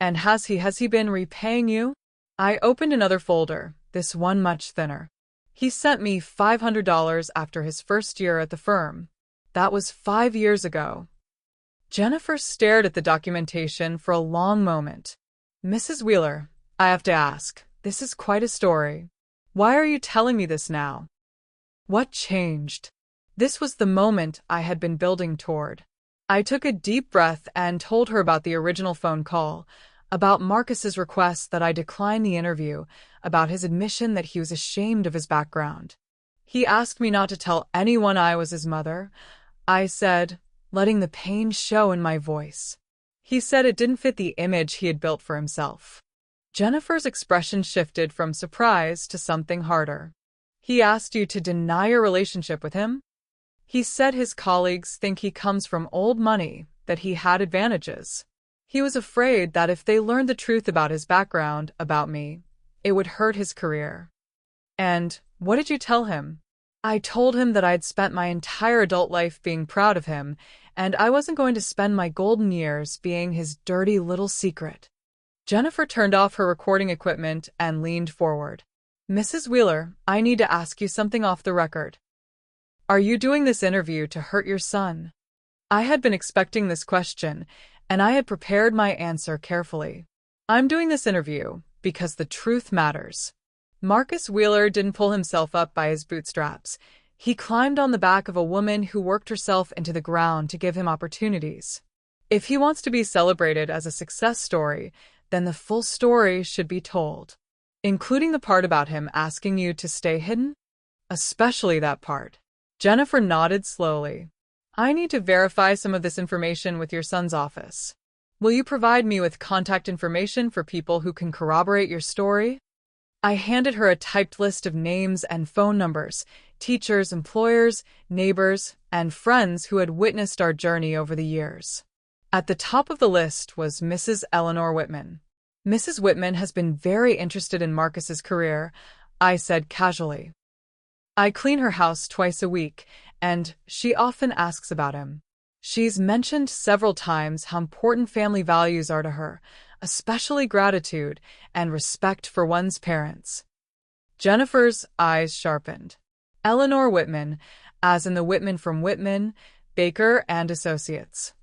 And has he been repaying you? I opened another folder, this one much thinner. He sent me $500 after his first year at the firm. That was 5 years ago. Jennifer stared at the documentation for a long moment. Mrs. Wheeler, I have to ask, this is quite a story. Why are you telling me this now? What changed? This was the moment I had been building toward. I took a deep breath and told her about the original phone call, about Marcus's request that I decline the interview, about his admission that he was ashamed of his background. He asked me not to tell anyone I was his mother, I said, letting the pain show in my voice. He said it didn't fit the image he had built for himself. Jennifer's expression shifted from surprise to something harder. He asked you to deny your relationship with him? He said his colleagues think he comes from old money, that he had advantages. He was afraid that if they learned the truth about his background, about me, it would hurt his career. And what did you tell him? I told him that I'd spent my entire adult life being proud of him, and I wasn't going to spend my golden years being his dirty little secret. Jennifer turned off her recording equipment and leaned forward. Mrs. Wheeler, I need to ask you something off the record. Are you doing this interview to hurt your son? I had been expecting this question, and I had prepared my answer carefully. I'm doing this interview because the truth matters. Marcus Wheeler didn't pull himself up by his bootstraps. He climbed on the back of a woman who worked herself into the ground to give him opportunities. If he wants to be celebrated as a success story, then the full story should be told, including the part about him asking you to stay hidden, especially that part. Jennifer nodded slowly. I need to verify some of this information with your son's office. Will you provide me with contact information for people who can corroborate your story? I handed her a typed list of names and phone numbers, teachers, employers, neighbors, and friends who had witnessed our journey over the years. At the top of the list was Mrs. Eleanor Whitman. Mrs. Whitman has been very interested in Marcus's career, I said casually. I clean her house twice a week, and she often asks about him. She's mentioned several times how important family values are to her, especially gratitude and respect for one's parents. Jennifer's eyes sharpened. Eleanor Whitman, as in the Whitman from Whitman, Baker and Associates.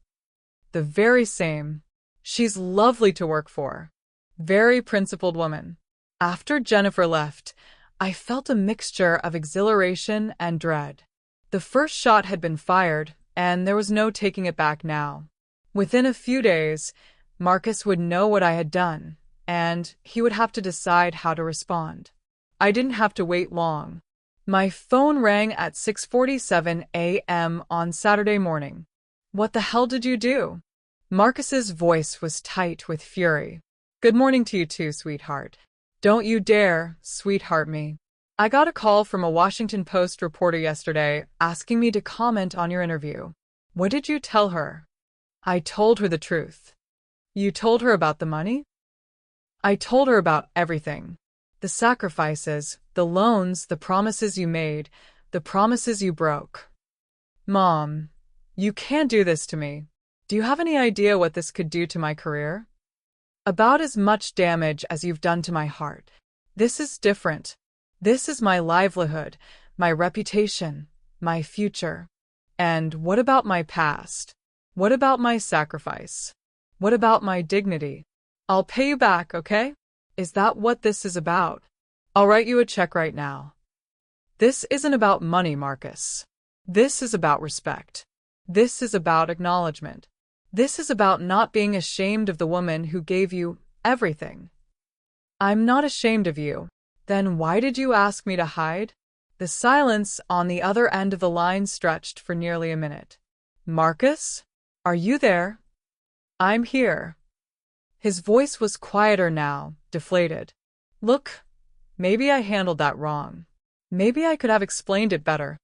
The very same. She's lovely to work for. Very principled woman. After Jennifer left, I felt a mixture of exhilaration and dread. The first shot had been fired, and there was no taking it back now. Within a few days, Marcus would know what I had done, and he would have to decide how to respond. I didn't have to wait long. My phone rang at 6:47 a.m. on Saturday morning. What the hell did you do? Marcus's voice was tight with fury. Good morning to you too, sweetheart. Don't you dare, sweetheart me. I got a call from a Washington Post reporter yesterday asking me to comment on your interview. What did you tell her? I told her the truth. You told her about the money? I told her about everything. The sacrifices, the loans, the promises you made, the promises you broke. Mom, you can't do this to me. Do you have any idea what this could do to my career? About as much damage as you've done to my heart. This is different. This is my livelihood, my reputation, my future. And what about my past? What about my sacrifice? What about my dignity? I'll pay you back, okay? Is that what this is about? I'll write you a check right now. This isn't about money, Marcus. This is about respect. This is about acknowledgement. This is about not being ashamed of the woman who gave you everything. I'm not ashamed of you. Then why did you ask me to hide? The silence on the other end of the line stretched for nearly a minute. Marcus? Are you there? I'm here. His voice was quieter now, deflated. Look, maybe I handled that wrong. Maybe I could have explained it better.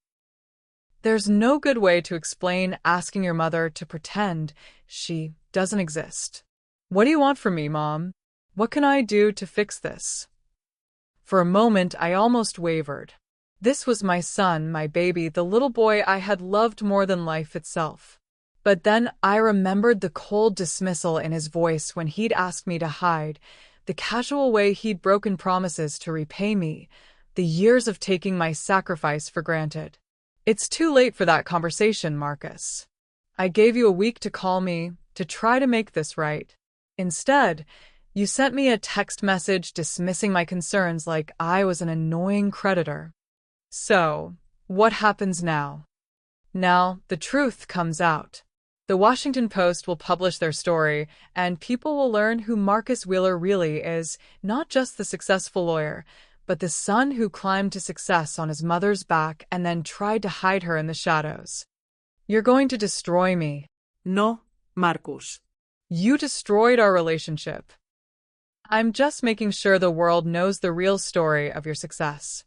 There's no good way to explain asking your mother to pretend she doesn't exist. What do you want from me, Mom? What can I do to fix this? For a moment, I almost wavered. This was my son, my baby, the little boy I had loved more than life itself. But then I remembered the cold dismissal in his voice when he'd asked me to hide, the casual way he'd broken promises to repay me, the years of taking my sacrifice for granted. It's too late for that conversation, Marcus. I gave you a week to call me, to try to make this right. Instead, you sent me a text message dismissing my concerns like I was an annoying creditor. So, what happens now? Now, the truth comes out. The Washington Post will publish their story, and people will learn who Marcus Wheeler really is, not just the successful lawyer, but the son who climbed to success on his mother's back and then tried to hide her in the shadows. You're going to destroy me. No, Marcus. You destroyed our relationship. I'm just making sure the world knows the real story of your success.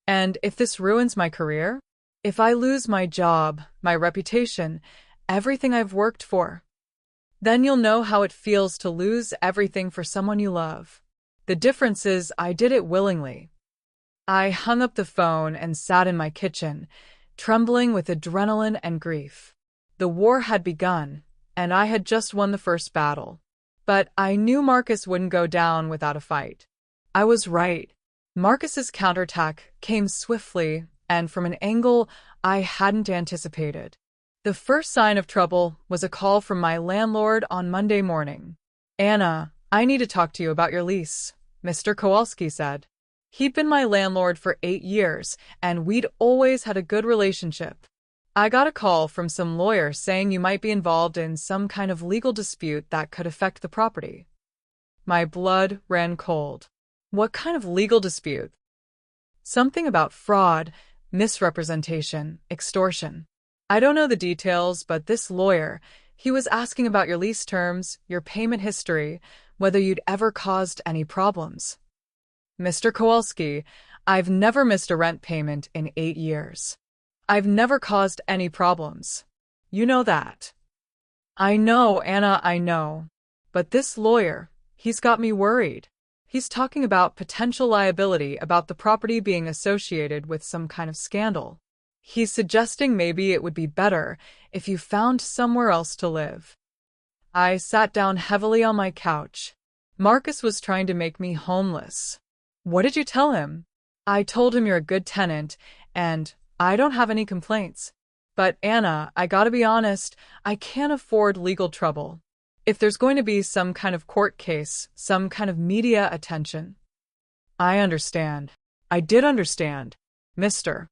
And if this ruins my career, if I lose my job, my reputation, everything I've worked for, Then you'll know how it feels to lose everything for someone you love. The difference is I did it willingly. I hung up the phone and sat in my kitchen, trembling with adrenaline and grief. The war had begun, and I had just won the first battle. But I knew Marcus wouldn't go down without a fight. I was right. Marcus's counterattack came swiftly and from an angle I hadn't anticipated. The first sign of trouble was a call from my landlord on Monday morning. "Anna, I need to talk to you about your lease," Mr. Kowalski said. He'd been my landlord for 8 years, and we'd always had a good relationship. "I got a call from some lawyer saying you might be involved in some kind of legal dispute that could affect the property." My blood ran cold. What kind of legal dispute? Something about fraud, misrepresentation, extortion. I don't know the details, but this lawyer, he was asking about your lease terms, your payment history, whether you'd ever caused any problems. "Mr. Kowalski, I've never missed a rent payment in 8 years. I've never caused any problems. You know that." "I know, Anna, I know. But this lawyer, he's got me worried. He's talking about potential liability about the property being associated with some kind of scandal. He's suggesting maybe it would be better if you found somewhere else to live." I sat down heavily on my couch. Marcus was trying to make me homeless. "What did you tell him?" "I told him you're a good tenant, and I don't have any complaints. But Anna, I gotta be honest, I can't afford legal trouble. If there's going to be some kind of court case, some kind of media attention." "I understand. I did understand. Mr.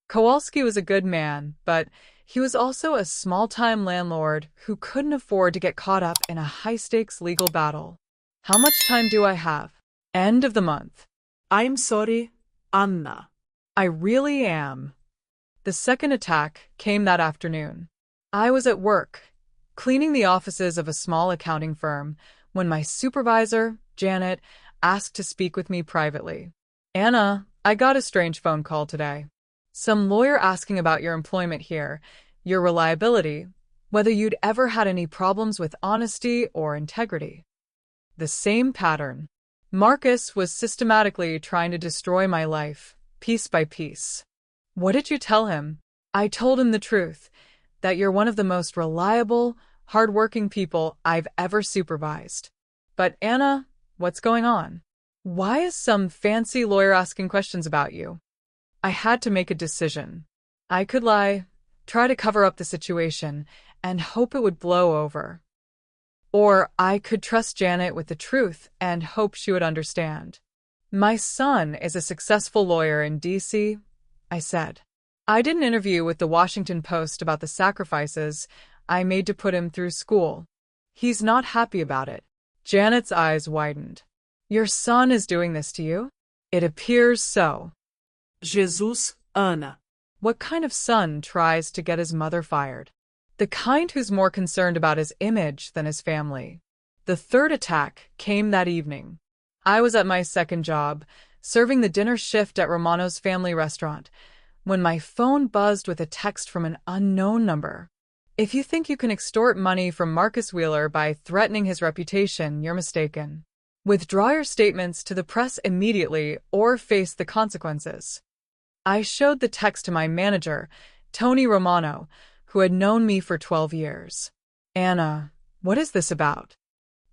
Kowalski was a good man, but he was also a small-time landlord who couldn't afford to get caught up in a high-stakes legal battle. How much time do I have? End of the month." I'm sorry, Anna. I really am. The second attack came that afternoon. I was at work, cleaning the offices of a small accounting firm, when my supervisor, Janet, asked to speak with me privately. "Anna, I got a strange phone call today. Some lawyer asking about your employment here, your reliability, whether you'd ever had any problems with honesty or integrity." The same pattern. Marcus was systematically trying to destroy my life, piece by piece. "What did you tell him?" "I told him the truth, that you're one of the most reliable, hardworking people I've ever supervised." "But Anna, what's going on? Why is some fancy lawyer asking questions about you?" I had to make a decision. I could lie, try to cover up the situation, and hope it would blow over. Or I could trust Janet with the truth and hope she would understand. "My son is a successful lawyer in D.C., I said. "I did an interview with the Washington Post about the sacrifices I made to put him through school. He's not happy about it." Janet's eyes widened. "Your son is doing this to you?" "It appears so." Jesus, Anna. What kind of son tries to get his mother fired? The kind who's more concerned about his image than his family. The third attack came that evening. I was at my second job, serving the dinner shift at Romano's family restaurant, when my phone buzzed with a text from an unknown number. "If you think you can extort money from Marcus Wheeler by threatening his reputation, you're mistaken. Withdraw your statements to the press immediately or face the consequences." I showed the text to my manager, Tony Romano, who had known me for 12 years. "Anna, what is this about?"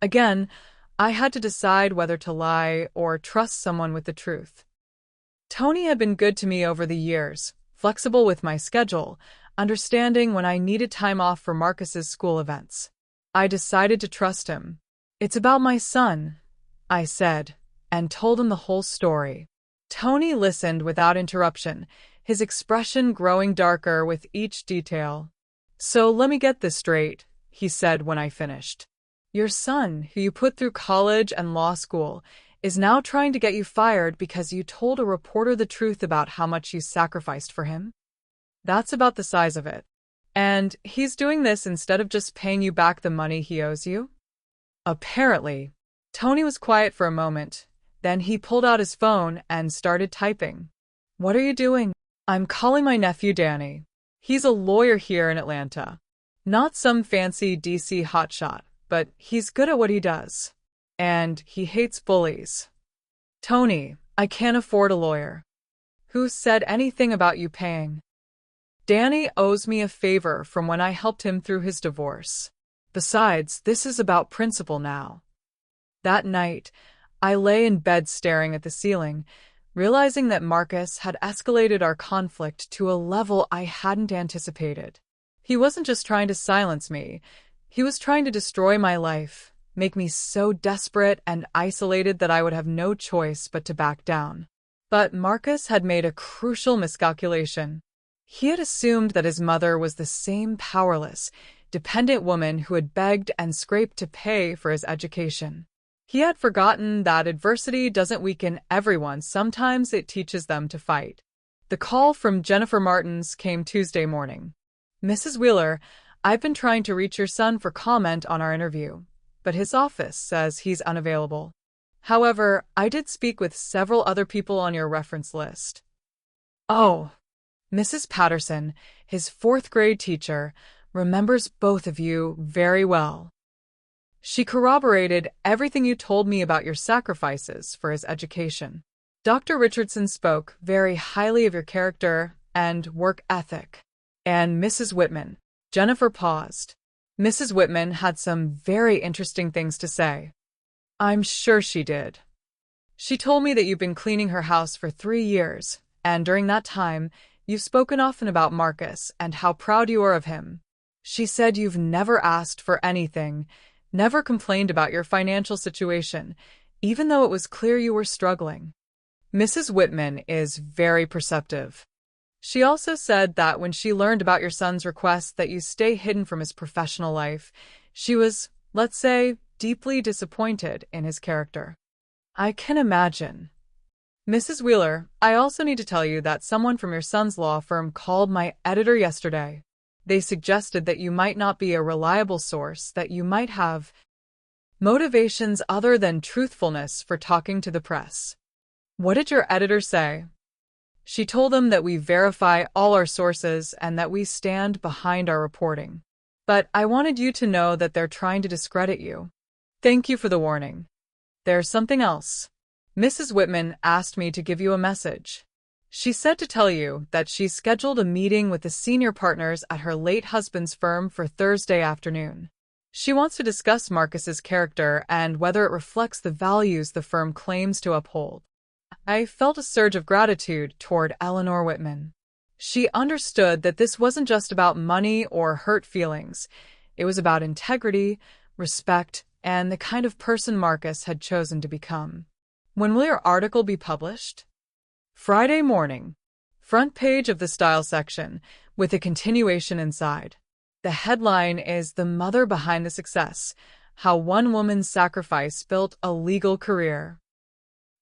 Again, I had to decide whether to lie or trust someone with the truth. Tony had been good to me over the years, flexible with my schedule, understanding when I needed time off for Marcus's school events. I decided to trust him. "It's about my son," I said, and told him the whole story. Tony listened without interruption, his expression growing darker with each detail. "So let me get this straight," he said when I finished. "Your son, who you put through college and law school, is now trying to get you fired because you told a reporter the truth about how much you sacrificed for him? That's about the size of it. And he's doing this instead of just paying you back the money he owes you?" Apparently. Tony was quiet for a moment. Then he pulled out his phone and started typing. "What are you doing?" "I'm calling my nephew Danny. He's a lawyer here in Atlanta. Not some fancy DC hotshot, but he's good at what he does. And he hates bullies. Tony, I can't afford a lawyer. Who said anything about you paying? Danny owes me a favor from when I helped him through his divorce. Besides, this is about principle now. That night, I lay in bed staring at the ceiling, realizing that Marcus had escalated our conflict to a level I hadn't anticipated. He wasn't just trying to silence me, he was trying to destroy my life, make me so desperate and isolated that I would have no choice but to back down. But Marcus had made a crucial miscalculation. He had assumed that his mother was the same powerless, dependent woman who had begged and scraped to pay for his education. He had forgotten that adversity doesn't weaken everyone, sometimes it teaches them to fight. The call from Jennifer Martins came Tuesday morning. Mrs. Wheeler, I've been trying to reach your son for comment on our interview, but his office says he's unavailable. However, I did speak with several other people on your reference list. Oh, Mrs. Patterson, his fourth-grade teacher, remembers both of you very well. She corroborated everything you told me about your sacrifices for his education. Dr. Richardson spoke very highly of your character and work ethic. And Mrs. Whitman. Jennifer paused. Mrs. Whitman had some very interesting things to say. I'm sure she did. She told me that you've been cleaning her house for 3 years, and during that time, you've spoken often about Marcus and how proud you are of him. She said you've never asked for anything, never complained about your financial situation, even though it was clear you were struggling. Mrs. Whitman is very perceptive. She also said that when she learned about your son's request that you stay hidden from his professional life, she was, let's say, deeply disappointed in his character. I can imagine. Mrs. Wheeler, I also need to tell you that someone from your son's law firm called my editor yesterday. They suggested that you might not be a reliable source, that you might have motivations other than truthfulness for talking to the press. What did your editor say? She told them that we verify all our sources and that we stand behind our reporting. But I wanted you to know that they're trying to discredit you. Thank you for the warning. There's something else. Mrs. Whitman asked me to give you a message. She said to tell you that she's scheduled a meeting with the senior partners at her late husband's firm for Thursday afternoon. She wants to discuss Marcus's character and whether it reflects the values the firm claims to uphold. I felt a surge of gratitude toward Eleanor Whitman. She understood that this wasn't just about money or hurt feelings. It was about integrity, respect, and the kind of person Marcus had chosen to become. When will your article be published? Friday morning. Front page of the style section, with a continuation inside. The headline is "The Mother Behind the Success: How One Woman's Sacrifice Built a Legal Career."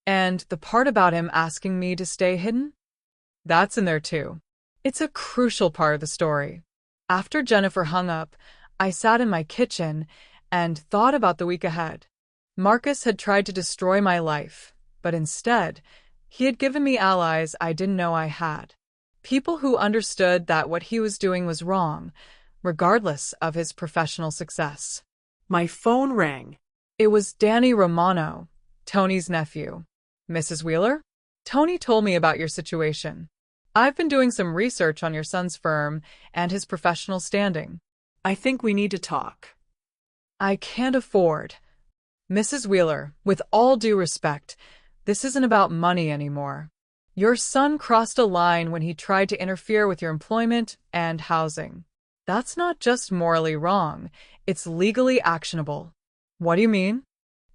And the part about him asking me to stay hidden? That's in there too. It's a crucial part of the story. After Jennifer hung up, I sat in my kitchen and thought about the week ahead. Marcus had tried to destroy my life, but instead, he had given me allies I didn't know I had. People who understood that what he was doing was wrong, regardless of his professional success. My phone rang. It was Danny Romano, Tony's nephew. Mrs. Wheeler? Tony told me about your situation. I've been doing some research on your son's firm and his professional standing. I think we need to talk. I can't afford. Mrs. Wheeler, with all due respect, this isn't about money anymore. Your son crossed a line when he tried to interfere with your employment and housing. That's not just morally wrong, it's legally actionable. What do you mean?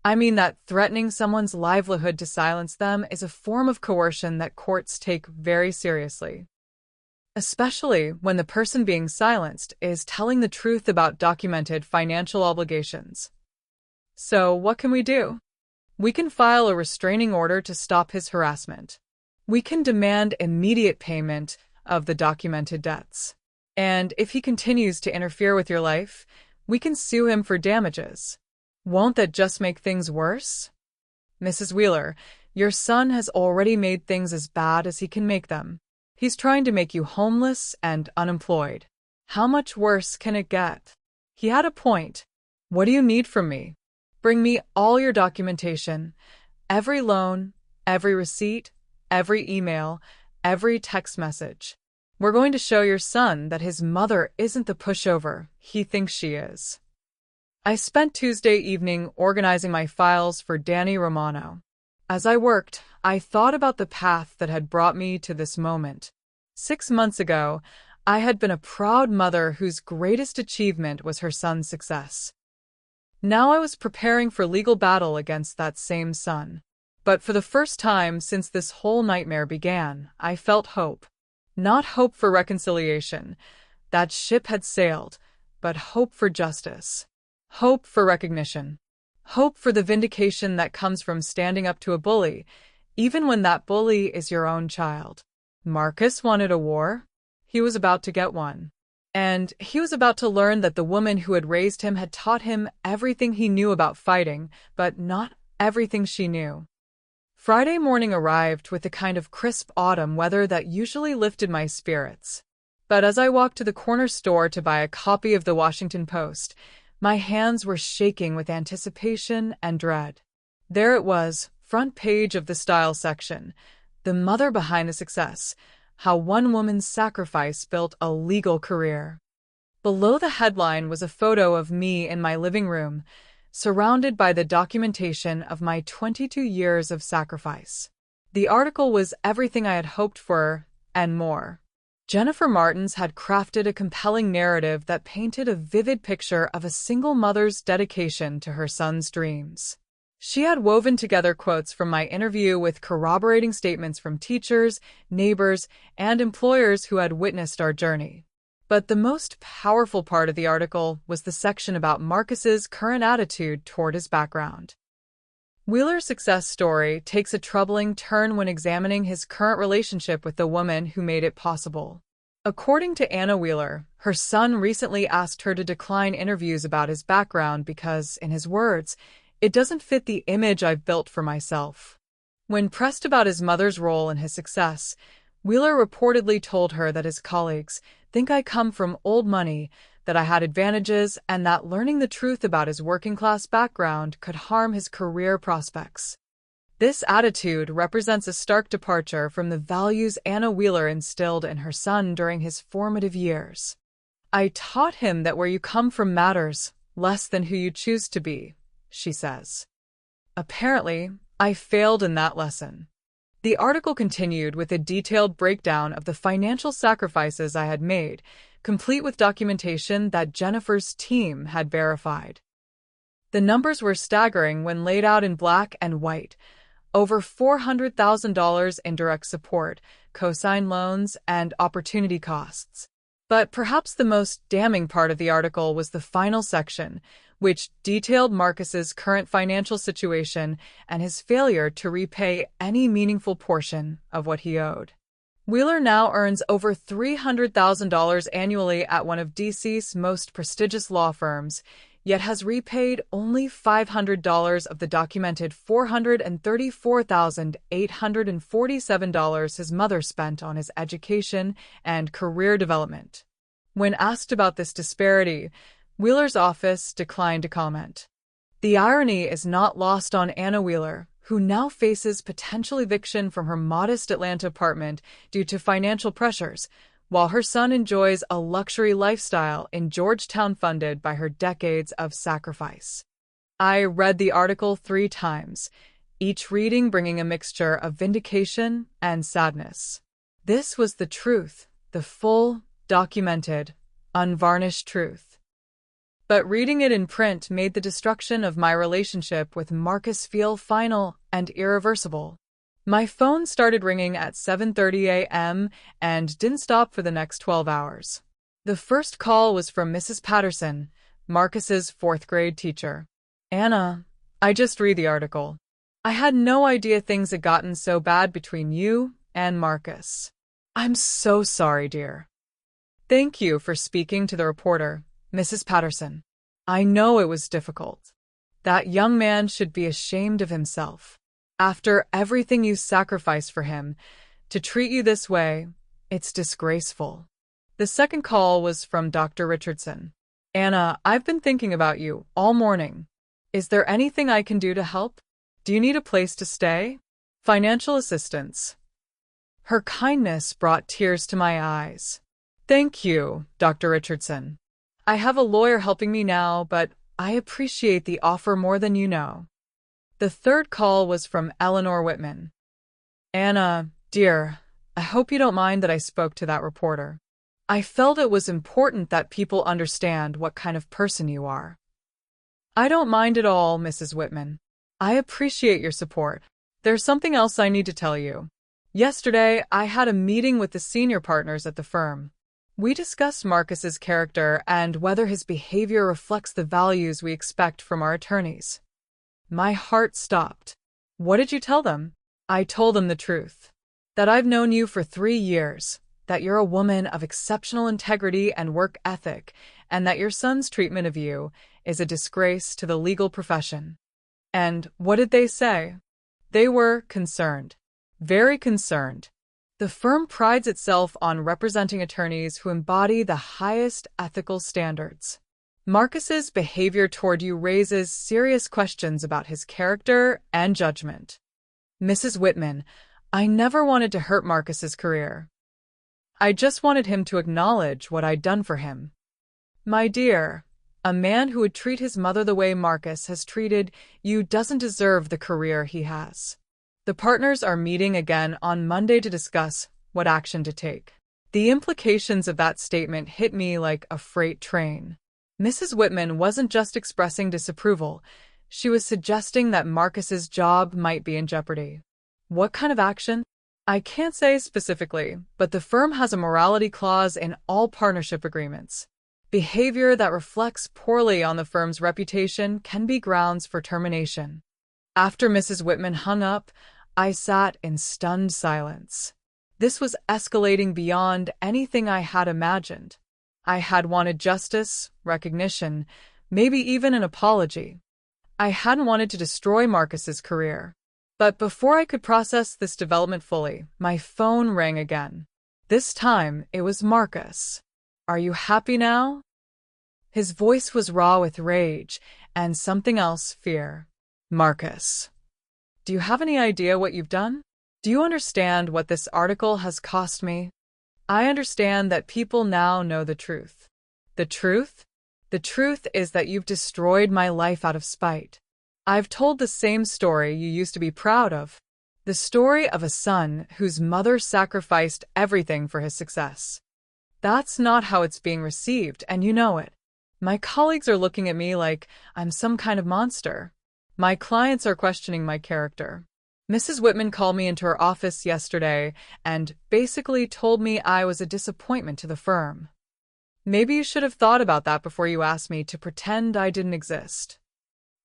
I mean that threatening someone's livelihood to silence them is a form of coercion that courts take very seriously. Especially when the person being silenced is telling the truth about documented financial obligations. So, what can we do? We can file a restraining order to stop his harassment. We can demand immediate payment of the documented debts. And if he continues to interfere with your life, we can sue him for damages. Won't that just make things worse? Mrs. Wheeler, your son has already made things as bad as he can make them. He's trying to make you homeless and unemployed. How much worse can it get? He had a point. What do you need from me? Bring me all your documentation, every loan, every receipt, every email, every text message. We're going to show your son that his mother isn't the pushover he thinks she is. I spent Tuesday evening organizing my files for Danny Romano. As I worked, I thought about the path that had brought me to this moment. 6 months ago, I had been a proud mother whose greatest achievement was her son's success. Now I was preparing for legal battle against that same son. But for the first time since this whole nightmare began, I felt hope. Not hope for reconciliation. That ship had sailed, but hope for justice. Hope for recognition. Hope for the vindication that comes from standing up to a bully, even when that bully is your own child. Marcus wanted a war. He was about to get one. And he was about to learn that the woman who had raised him had taught him everything he knew about fighting, but not everything she knew. Friday morning arrived with the kind of crisp autumn weather that usually lifted my spirits. But as I walked to the corner store to buy a copy of the Washington Post, my hands were shaking with anticipation and dread. There it was, front page of the style section, the mother behind the success, how one woman's sacrifice built a legal career. Below the headline was a photo of me in my living room, surrounded by the documentation of my 22 years of sacrifice. The article was everything I had hoped for, and more. Jennifer Martins had crafted a compelling narrative that painted a vivid picture of a single mother's dedication to her son's dreams. She had woven together quotes from my interview with corroborating statements from teachers, neighbors, and employers who had witnessed our journey. But the most powerful part of the article was the section about Marcus's current attitude toward his background. Wheeler's success story takes a troubling turn when examining his current relationship with the woman who made it possible. According to Anna Wheeler, her son recently asked her to decline interviews about his background because, in his words, it doesn't fit the image I've built for myself. When pressed about his mother's role in his success, Wheeler reportedly told her that his colleagues think I come from old money, that I had advantages, and that learning the truth about his working-class background could harm his career prospects. This attitude represents a stark departure from the values Anna Wheeler instilled in her son during his formative years. I taught him that where you come from matters less than who you choose to be, she says. Apparently, I failed in that lesson. The article continued with a detailed breakdown of the financial sacrifices I had made, complete with documentation that Jennifer's team had verified. The numbers were staggering when laid out in black and white. Over $400,000 in direct support, cosign loans, and opportunity costs. But perhaps the most damning part of the article was the final section, which detailed Marcus's current financial situation and his failure to repay any meaningful portion of what he owed. Wheeler now earns over $300,000 annually at one of DC's most prestigious law firms, yet has repaid only $500 of the documented $434,847 his mother spent on his education and career development. When asked about this disparity, Wheeler's office declined to comment. The irony is not lost on Anna Wheeler, who now faces potential eviction from her modest Atlanta apartment due to financial pressures, while her son enjoys a luxury lifestyle in Georgetown funded by her decades of sacrifice. I read the article 3 times, each reading bringing a mixture of vindication and sadness. This was the truth, the full, documented, unvarnished truth. But reading it in print made the destruction of my relationship with Marcus feel final and irreversible. My phone started ringing at 7:30 a.m. and didn't stop for the next 12 hours. The first call was from Mrs. Patterson, Marcus's 4th grade teacher. "Anna, I just read the article. I had no idea things had gotten so bad between you and Marcus. I'm so sorry, dear." "Thank you for speaking to the reporter, Mrs. Patterson. I know it was difficult. That young man should be ashamed of himself. After everything you sacrificed for him, to treat you this way, it's disgraceful." The second call was from Dr. Richardson. Anna, I've been thinking about you all morning. Is there anything I can do to help? Do you need a place to stay? Financial assistance. Her kindness brought tears to my eyes. Thank you, Dr. Richardson. I have a lawyer helping me now, but I appreciate the offer more than you know. The third call was from Eleanor Whitman. Anna, dear, I hope you don't mind that I spoke to that reporter. I felt it was important that people understand what kind of person you are. I don't mind at all, Mrs. Whitman. I appreciate your support. There's something else I need to tell you. Yesterday, I had a meeting with the senior partners at the firm. We discussed Marcus's character and whether his behavior reflects the values we expect from our attorneys. My heart stopped. What did you tell them? I told them the truth. That I've known you for 3 years, that you're a woman of exceptional integrity and work ethic, and that your son's treatment of you is a disgrace to the legal profession. And what did they say? They were concerned. Very concerned. The firm prides itself on representing attorneys who embody the highest ethical standards. Marcus's behavior toward you raises serious questions about his character and judgment. Mrs. Whitman, I never wanted to hurt Marcus's career. I just wanted him to acknowledge what I'd done for him. My dear, a man who would treat his mother the way Marcus has treated you doesn't deserve the career he has. The partners are meeting again on Monday to discuss what action to take. The implications of that statement hit me like a freight train. Mrs. Whitman wasn't just expressing disapproval, she was suggesting that Marcus's job might be in jeopardy. What kind of action? I can't say specifically, but the firm has a morality clause in all partnership agreements. Behavior that reflects poorly on the firm's reputation can be grounds for termination. After Mrs. Whitman hung up, I sat in stunned silence. This was escalating beyond anything I had imagined. I had wanted justice, recognition, maybe even an apology. I hadn't wanted to destroy Marcus's career. But before I could process this development fully, my phone rang again. This time, it was Marcus. Are you happy now? His voice was raw with rage and something else, fear. Marcus, do you have any idea what you've done? Do you understand what this article has cost me? I understand that people now know the truth. The truth? The truth is that you've destroyed my life out of spite. I've told the same story you used to be proud of. The story of a son whose mother sacrificed everything for his success. That's not how it's being received, and you know it. My colleagues are looking at me like I'm some kind of monster. My clients are questioning my character. Mrs. Whitman called me into her office yesterday and basically told me I was a disappointment to the firm. Maybe you should have thought about that before you asked me to pretend I didn't exist.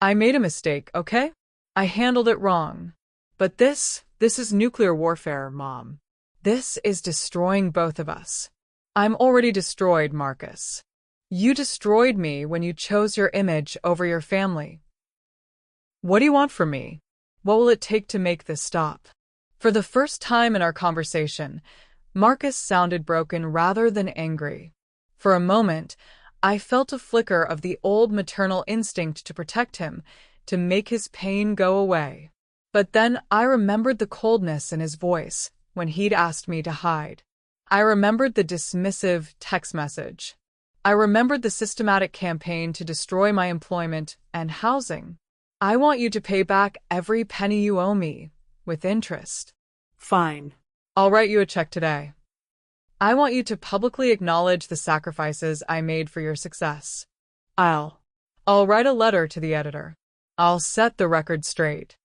I made a mistake, okay? I handled it wrong. But this is nuclear warfare, Mom. This is destroying both of us. I'm already destroyed, Marcus. You destroyed me when you chose your image over your family. What do you want from me? What will it take to make this stop? For the first time in our conversation, Marcus sounded broken rather than angry. For a moment, I felt a flicker of the old maternal instinct to protect him, to make his pain go away. But then I remembered the coldness in his voice when he'd asked me to hide. I remembered the dismissive text message. I remembered the systematic campaign to destroy my employment and housing. I want you to pay back every penny you owe me, with interest. Fine. I'll write you a check today. I want you to publicly acknowledge the sacrifices I made for your success. I'll write a letter to the editor. I'll set the record straight.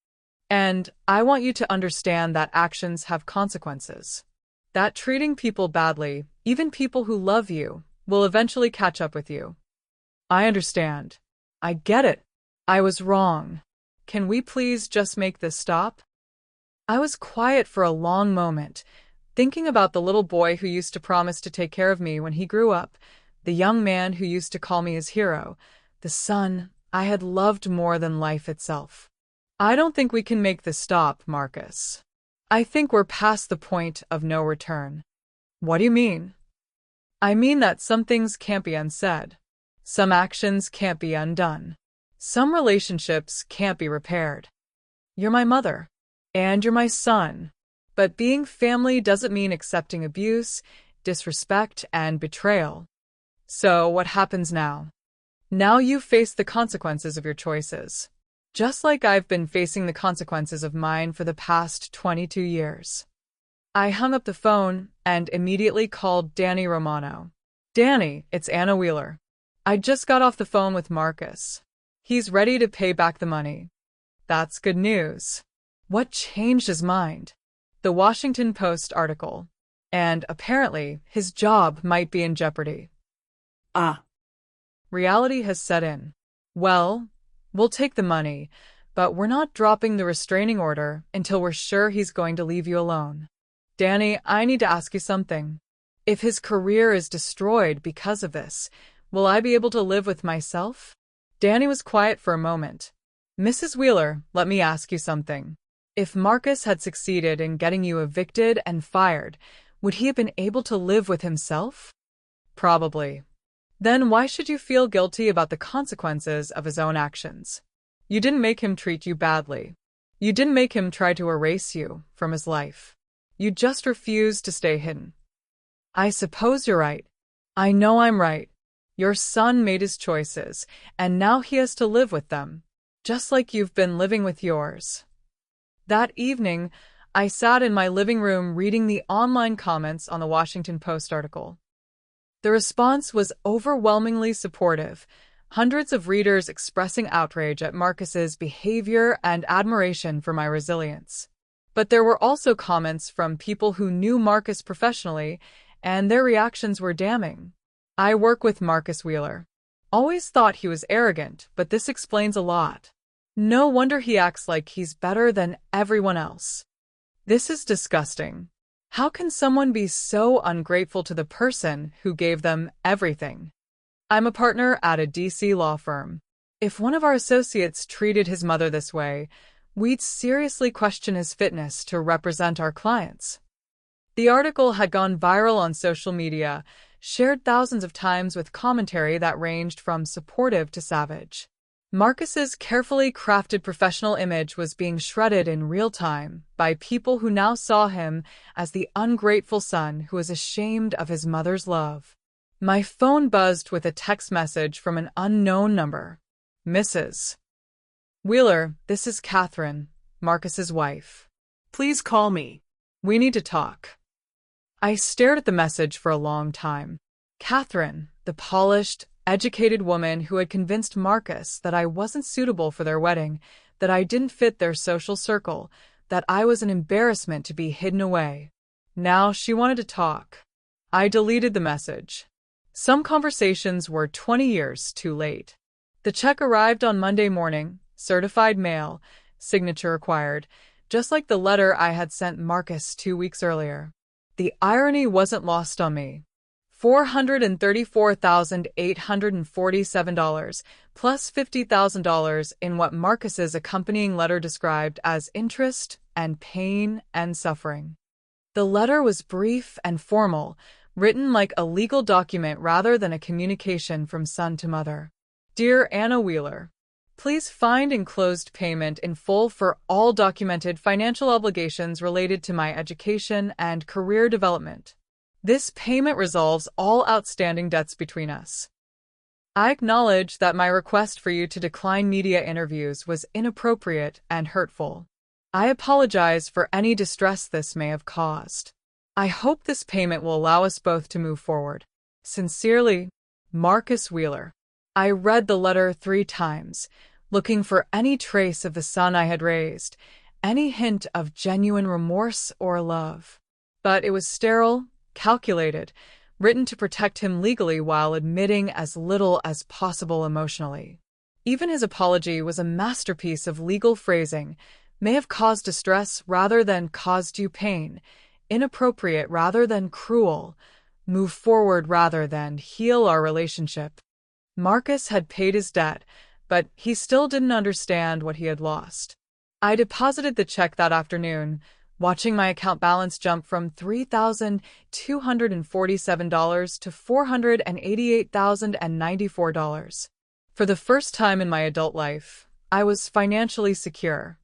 And I want you to understand that actions have consequences. That treating people badly, even people who love you, will eventually catch up with you. I understand. I get it. I was wrong. Can we please just make this stop? I was quiet for a long moment, thinking about the little boy who used to promise to take care of me when he grew up, the young man who used to call me his hero, the son I had loved more than life itself. I don't think we can make this stop, Marcus. I think we're past the point of no return. What do you mean? I mean that some things can't be unsaid. Some actions can't be undone. Some relationships can't be repaired. You're my mother, and you're my son. But being family doesn't mean accepting abuse, disrespect, and betrayal. So what happens now? Now you face the consequences of your choices. Just like I've been facing the consequences of mine for the past 22 years. I hung up the phone and immediately called Danny Romano. Danny, it's Anna Wheeler. I just got off the phone with Marcus. He's ready to pay back the money. That's good news. What changed his mind? The Washington Post article. And apparently, his job might be in jeopardy. Reality has set in. Well, we'll take the money, but we're not dropping the restraining order until we're sure he's going to leave you alone. Danny, I need to ask you something. If his career is destroyed because of this, will I be able to live with myself? Danny was quiet for a moment. Mrs. Wheeler, let me ask you something. If Marcus had succeeded in getting you evicted and fired, would he have been able to live with himself? Probably. Then why should you feel guilty about the consequences of his own actions? You didn't make him treat you badly. You didn't make him try to erase you from his life. You just refused to stay hidden. I suppose you're right. I know I'm right. Your son made his choices, and now he has to live with them, just like you've been living with yours. That evening, I sat in my living room reading the online comments on the Washington Post article. The response was overwhelmingly supportive, hundreds of readers expressing outrage at Marcus's behavior and admiration for my resilience. But there were also comments from people who knew Marcus professionally, and their reactions were damning. I work with Marcus Wheeler. Always thought he was arrogant, but this explains a lot. No wonder he acts like he's better than everyone else. This is disgusting. How can someone be so ungrateful to the person who gave them everything? I'm a partner at a DC law firm. If one of our associates treated his mother this way, we'd seriously question his fitness to represent our clients. The article had gone viral on social media, shared thousands of times with commentary that ranged from supportive to savage. Marcus's carefully crafted professional image was being shredded in real time by people who now saw him as the ungrateful son who was ashamed of his mother's love. My phone buzzed with a text message from an unknown number. Mrs. Wheeler, this is Catherine, Marcus's wife. Please call me. We need to talk. I stared at the message for a long time. Catherine, the polished, educated woman who had convinced Marcus that I wasn't suitable for their wedding, that I didn't fit their social circle, that I was an embarrassment to be hidden away. Now she wanted to talk. I deleted the message. Some conversations were 20 years too late. The check arrived on Monday morning, certified mail, signature required, just like the letter I had sent Marcus 2 weeks earlier. The irony wasn't lost on me. $434,847 plus $50,000 in what Marcus's accompanying letter described as interest and pain and suffering. The letter was brief and formal, written like a legal document rather than a communication from son to mother. Dear Anna Wheeler, please find enclosed payment in full for all documented financial obligations related to my education and career development. This payment resolves all outstanding debts between us. I acknowledge that my request for you to decline media interviews was inappropriate and hurtful. I apologize for any distress this may have caused. I hope this payment will allow us both to move forward. Sincerely, Marcus Wheeler. I read the letter 3 times, looking for any trace of the son I had raised, any hint of genuine remorse or love. But it was sterile, calculated, written to protect him legally while admitting as little as possible emotionally. Even his apology was a masterpiece of legal phrasing, may have caused distress rather than caused you pain, inappropriate rather than cruel, move forward rather than heal our relationship. Marcus had paid his debt, but he still didn't understand what he had lost. I deposited the check that afternoon, watching my account balance jump from $3,247 to $488,094. For the first time in my adult life, I was financially secure.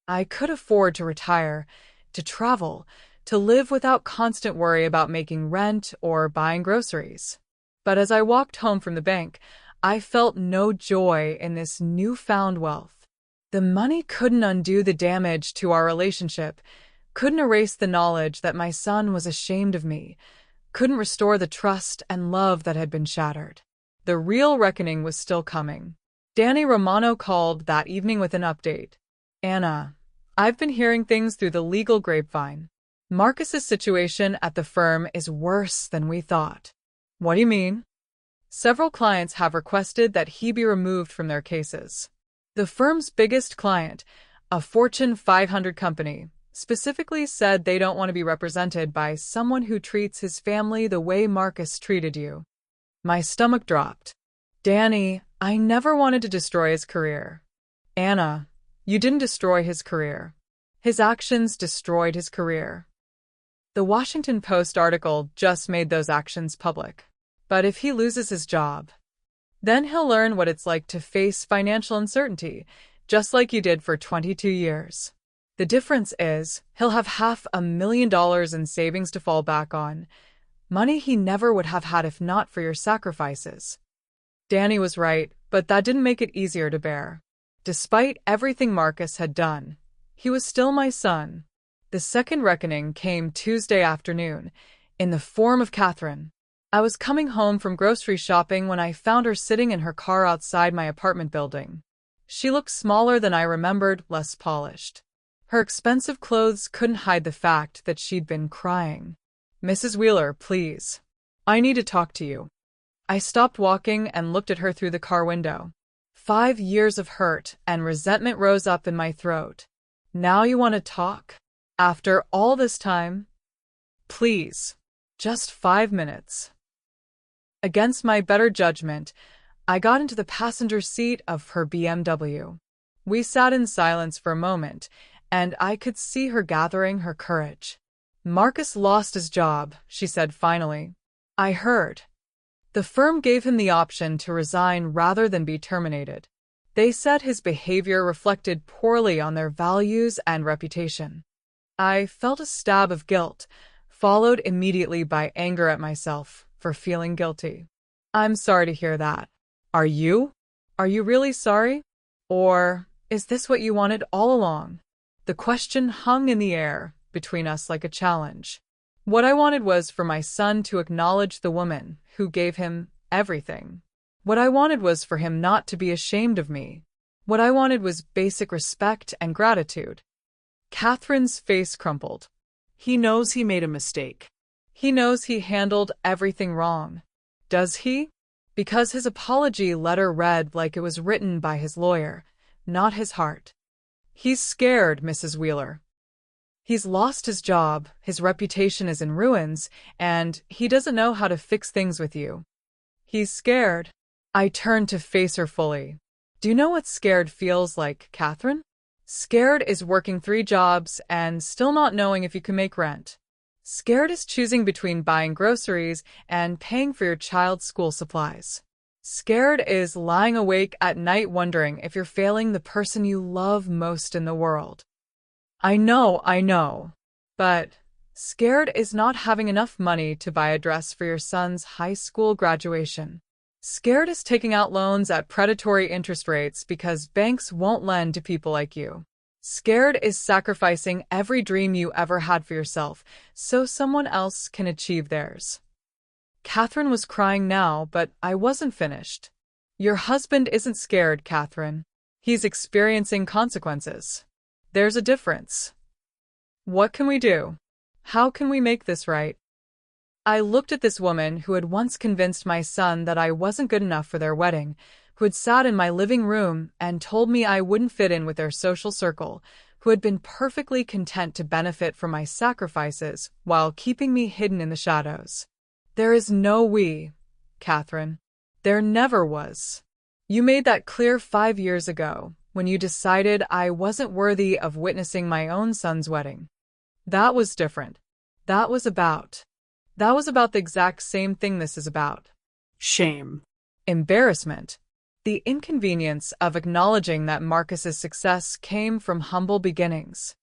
I could afford to retire, to travel, to live without constant worry about making rent or buying groceries. But as I walked home from the bank, I felt no joy in this newfound wealth. The money couldn't undo the damage to our relationship, couldn't erase the knowledge that my son was ashamed of me, couldn't restore the trust and love that had been shattered. The real reckoning was still coming. Danny Romano called that evening with an update. Anna, I've been hearing things through the legal grapevine. Marcus's situation at the firm is worse than we thought. What do you mean? Several clients have requested that he be removed from their cases. The firm's biggest client, a Fortune 500 company, specifically said they don't want to be represented by someone who treats his family the way Marcus treated you. My stomach dropped. Danny, I never wanted to destroy his career. Anna, you didn't destroy his career. His actions destroyed his career. The Washington Post article just made those actions public. But if he loses his job, then he'll learn what it's like to face financial uncertainty, just like you did for 22 years. The difference is, he'll have $500,000 in savings to fall back on, money he never would have had if not for your sacrifices. Danny was right, but that didn't make it easier to bear. Despite everything Marcus had done, he was still my son. The second reckoning came Tuesday afternoon, in the form of Catherine. I was coming home from grocery shopping when I found her sitting in her car outside my apartment building. She looked smaller than I remembered, less polished. Her expensive clothes couldn't hide the fact that she'd been crying. Mrs. Wheeler, please. I need to talk to you. I stopped walking and looked at her through the car window. 5 years of hurt and resentment rose up in my throat. Now you want to talk? After all this time? Please. Just 5 minutes. Against my better judgment, I got into the passenger seat of her BMW. We sat in silence for a moment, and I could see her gathering her courage. Marcus lost his job, she said finally. I heard. The firm gave him the option to resign rather than be terminated. They said his behavior reflected poorly on their values and reputation. I felt a stab of guilt, followed immediately by anger at myself for feeling guilty. I'm sorry to hear that. Are you? Are you really sorry? Or is this what you wanted all along? The question hung in the air between us like a challenge. What I wanted was for my son to acknowledge the woman who gave him everything. What I wanted was for him not to be ashamed of me. What I wanted was basic respect and gratitude. Catherine's face crumpled. He knows he made a mistake. He knows he handled everything wrong. Does he? Because his apology letter read like it was written by his lawyer, not his heart. He's scared, Mrs. Wheeler. He's lost his job, his reputation is in ruins, and he doesn't know how to fix things with you. He's scared. I turned to face her fully. Do you know what scared feels like, Catherine? Scared is working 3 jobs and still not knowing if you can make rent. Scared is choosing between buying groceries and paying for your child's school supplies. Scared is lying awake at night wondering if you're failing the person you love most in the world. I know. But scared is not having enough money to buy a dress for your son's high school graduation. Scared is taking out loans at predatory interest rates because banks won't lend to people like you. Scared is sacrificing every dream you ever had for yourself so someone else can achieve theirs. Catherine was crying now, but I wasn't finished. Your husband isn't scared, Catherine. He's experiencing consequences. There's a difference. What can we do? How can we make this right? I looked at this woman who had once convinced my son that I wasn't good enough for their wedding, who had sat in my living room and told me I wouldn't fit in with their social circle, who had been perfectly content to benefit from my sacrifices while keeping me hidden in the shadows. There is no we, Catherine. There never was. You made that clear 5 years ago, when you decided I wasn't worthy of witnessing my own son's wedding. That was different. That was about. That was about the exact same thing this is about. Shame. Embarrassment. The inconvenience of acknowledging that Marcus's success came from humble beginnings.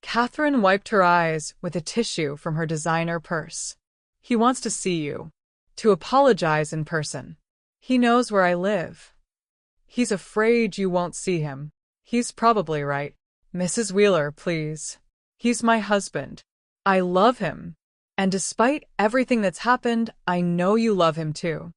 Catherine wiped her eyes with a tissue from her designer purse. He wants to see you. To apologize in person. He knows where I live. He's afraid you won't see him. He's probably right. Mrs. Wheeler, please. He's my husband. I love him. And despite everything that's happened, I know you love him too.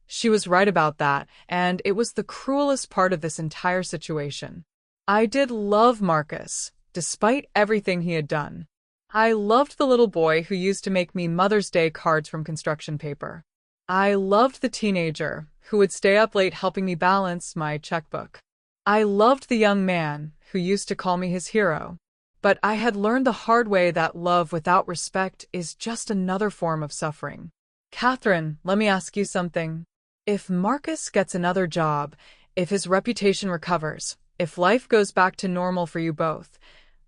She was right about that, and it was the cruelest part of this entire situation. I did love Marcus, despite everything he had done. I loved the little boy who used to make me Mother's Day cards from construction paper. I loved the teenager who would stay up late helping me balance my checkbook. I loved the young man who used to call me his hero. But I had learned the hard way that love without respect is just another form of suffering. Catherine, let me ask you something. If Marcus gets another job, if his reputation recovers, if life goes back to normal for you both,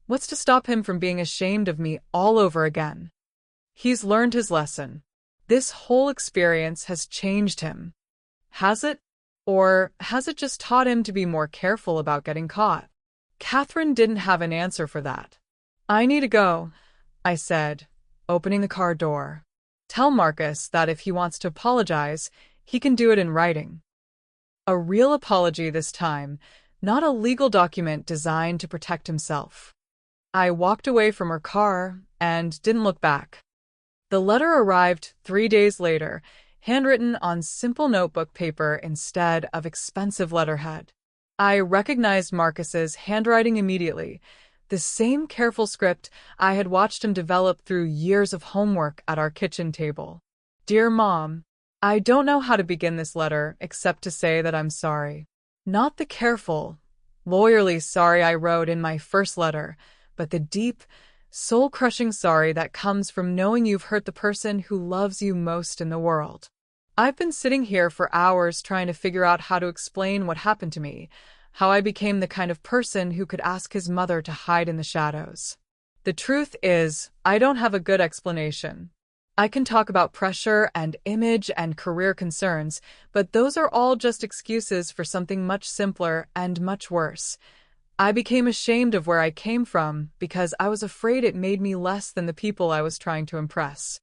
what's to stop him from being ashamed of me all over again? He's learned his lesson. This whole experience has changed him. Has it? Or has it just taught him to be more careful about getting caught? Catherine didn't have an answer for that. I need to go, I said, opening the car door. Tell Marcus that if he wants to apologize, he can do it in writing. A real apology this time, not a legal document designed to protect himself. I walked away from her car and didn't look back. The letter arrived 3 days later, handwritten on simple notebook paper instead of expensive letterhead. I recognized Marcus's handwriting immediately, the same careful script I had watched him develop through years of homework at our kitchen table. Dear Mom, I don't know how to begin this letter except to say that I'm sorry. Not the careful, lawyerly sorry I wrote in my first letter, but the deep, soul-crushing sorry that comes from knowing you've hurt the person who loves you most in the world. I've been sitting here for hours trying to figure out how to explain what happened to me, how I became the kind of person who could ask his mother to hide in the shadows. The truth is, I don't have a good explanation. I can talk about pressure and image and career concerns, but those are all just excuses for something much simpler and much worse. I became ashamed of where I came from because I was afraid it made me less than the people I was trying to impress.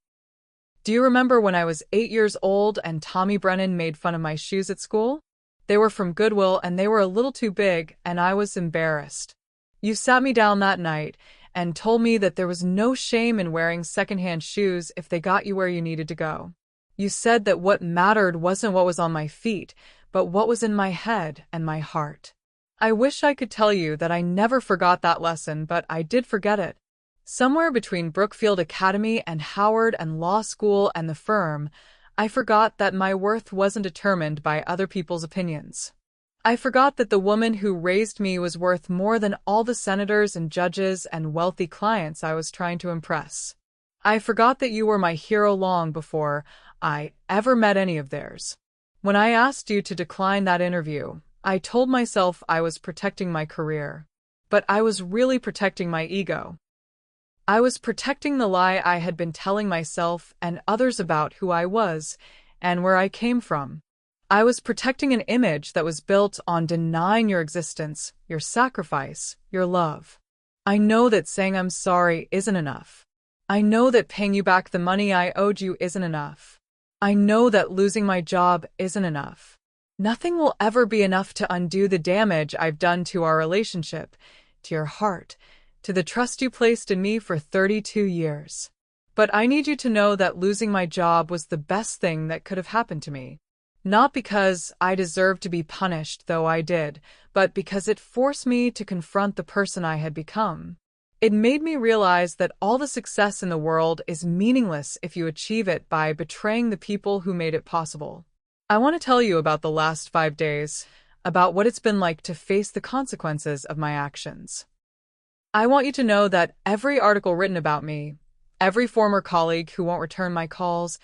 Do you remember when I was 8 years old and Tommy Brennan made fun of my shoes at school? They were from Goodwill and they were a little too big, and I was embarrassed. You sat me down that night and told me that there was no shame in wearing secondhand shoes if they got you where you needed to go. You said that what mattered wasn't what was on my feet, but what was in my head and my heart. I wish I could tell you that I never forgot that lesson, but I did forget it. Somewhere between Brookfield Academy and Howard and law school and the firm, I forgot that my worth wasn't determined by other people's opinions. I forgot that the woman who raised me was worth more than all the senators and judges and wealthy clients I was trying to impress. I forgot that you were my hero long before I ever met any of theirs. When I asked you to decline that interview, I told myself I was protecting my career. But I was really protecting my ego. I was protecting the lie I had been telling myself and others about who I was and where I came from. I was protecting an image that was built on denying your existence, your sacrifice, your love. I know that saying I'm sorry isn't enough. I know that paying you back the money I owed you isn't enough. I know that losing my job isn't enough. Nothing will ever be enough to undo the damage I've done to our relationship, to your heart, to the trust you placed in me for 32 years. But I need you to know that losing my job was the best thing that could have happened to me. Not because I deserved to be punished, though I did, but because it forced me to confront the person I had become. It made me realize that all the success in the world is meaningless if you achieve it by betraying the people who made it possible. I want to tell you about the last 5 days, about what it's been like to face the consequences of my actions. I want you to know that every article written about me, every former colleague who won't return my calls,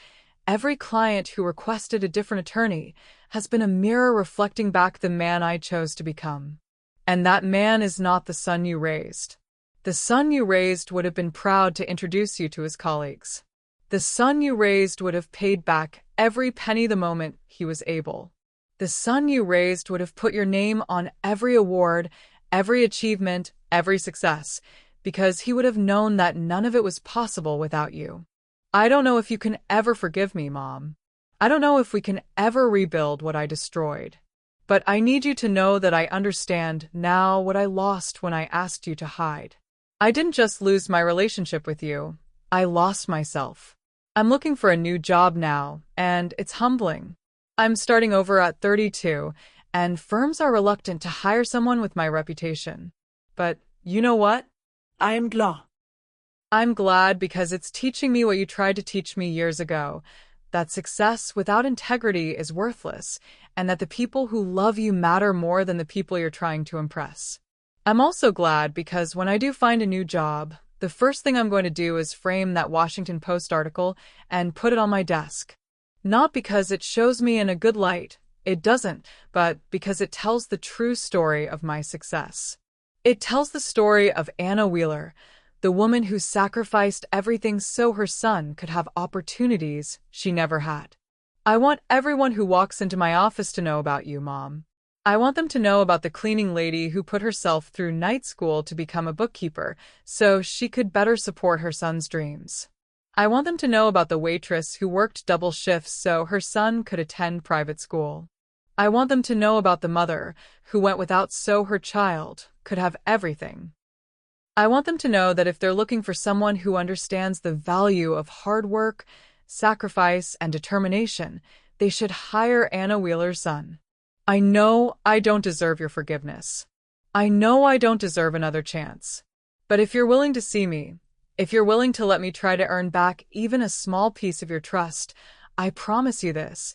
every client who requested a different attorney has been a mirror reflecting back the man I chose to become. And that man is not the son you raised. The son you raised would have been proud to introduce you to his colleagues. The son you raised would have paid back every penny the moment he was able. The son you raised would have put your name on every award, every achievement, every success, because he would have known that none of it was possible without you. I don't know if you can ever forgive me, Mom. I don't know if we can ever rebuild what I destroyed. But I need you to know that I understand now what I lost when I asked you to hide. I didn't just lose my relationship with you. I lost myself. I'm looking for a new job now, and it's humbling. I'm starting over at 32, and firms are reluctant to hire someone with my reputation. But you know what? I am glad. I'm glad because it's teaching me what you tried to teach me years ago, that success without integrity is worthless, and that the people who love you matter more than the people you're trying to impress. I'm also glad because when I do find a new job, the first thing I'm going to do is frame that Washington Post article and put it on my desk. Not because it shows me in a good light, it doesn't, but because it tells the true story of my success. It tells the story of Anna Wheeler, the woman who sacrificed everything so her son could have opportunities she never had. I want everyone who walks into my office to know about you, Mom. I want them to know about the cleaning lady who put herself through night school to become a bookkeeper so she could better support her son's dreams. I want them to know about the waitress who worked double shifts so her son could attend private school. I want them to know about the mother who went without so her child could have everything. I want them to know that if they're looking for someone who understands the value of hard work, sacrifice, and determination, they should hire Anna Wheeler's son. I know I don't deserve your forgiveness. I know I don't deserve another chance. But if you're willing to see me, if you're willing to let me try to earn back even a small piece of your trust, I promise you this.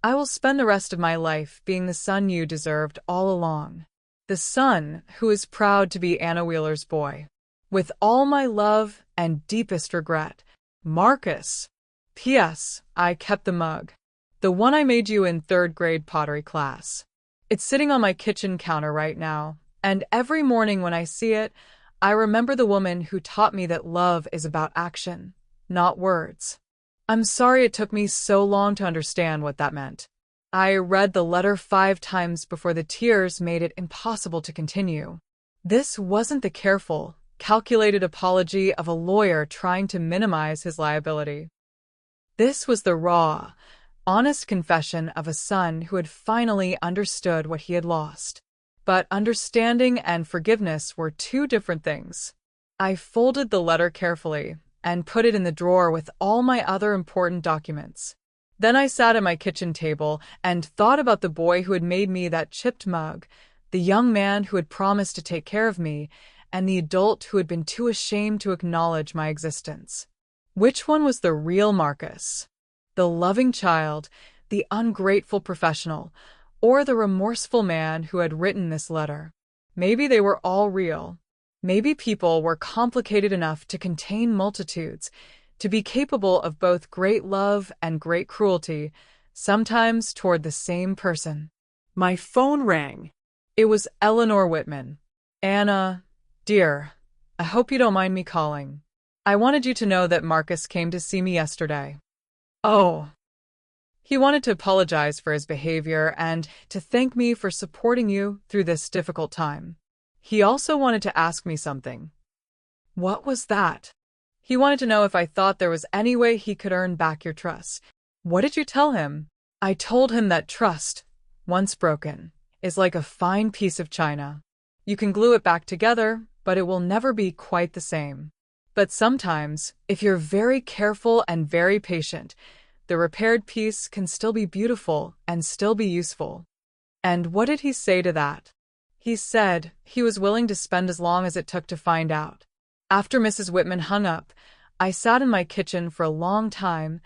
I will spend the rest of my life being the son you deserved all along. The son who is proud to be Anna Wheeler's boy. With all my love and deepest regret, Marcus. P.S. I kept the mug. The one I made you in 3rd grade pottery class. It's sitting on my kitchen counter right now, and every morning when I see it, I remember the woman who taught me that love is about action, not words. I'm sorry it took me so long to understand what that meant. I read the letter 5 times before the tears made it impossible to continue. This wasn't the careful, calculated apology of a lawyer trying to minimize his liability. This was the raw, honest confession of a son who had finally understood what he had lost. But understanding and forgiveness were 2 different things. I folded the letter carefully and put it in the drawer with all my other important documents. Then I sat at my kitchen table and thought about the boy who had made me that chipped mug, the young man who had promised to take care of me, and the adult who had been too ashamed to acknowledge my existence. Which one was the real Marcus? The loving child, the ungrateful professional, or the remorseful man who had written this letter? Maybe they were all real. Maybe people were complicated enough to contain multitudes, to be capable of both great love and great cruelty, sometimes toward the same person. My phone rang. It was Eleanor Whitman. Anna, dear, I hope you don't mind me calling. I wanted you to know that Marcus came to see me yesterday. Oh. He wanted to apologize for his behavior and to thank me for supporting you through this difficult time. He also wanted to ask me something. What was that? He wanted to know if I thought there was any way he could earn back your trust. What did you tell him? I told him that trust, once broken, is like a fine piece of china. You can glue it back together, but it will never be quite the same. But sometimes, if you're very careful and very patient, the repaired piece can still be beautiful and still be useful. And what did he say to that? He said he was willing to spend as long as it took to find out. After Mrs. Whitman hung up, I sat in my kitchen for a long time,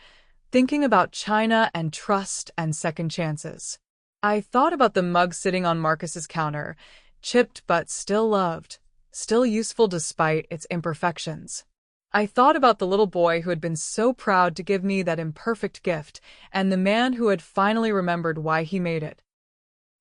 thinking about china and trust and second chances. I thought about the mug sitting on Marcus's counter, chipped but still loved, still useful despite its imperfections. I thought about the little boy who had been so proud to give me that imperfect gift, and the man who had finally remembered why he made it.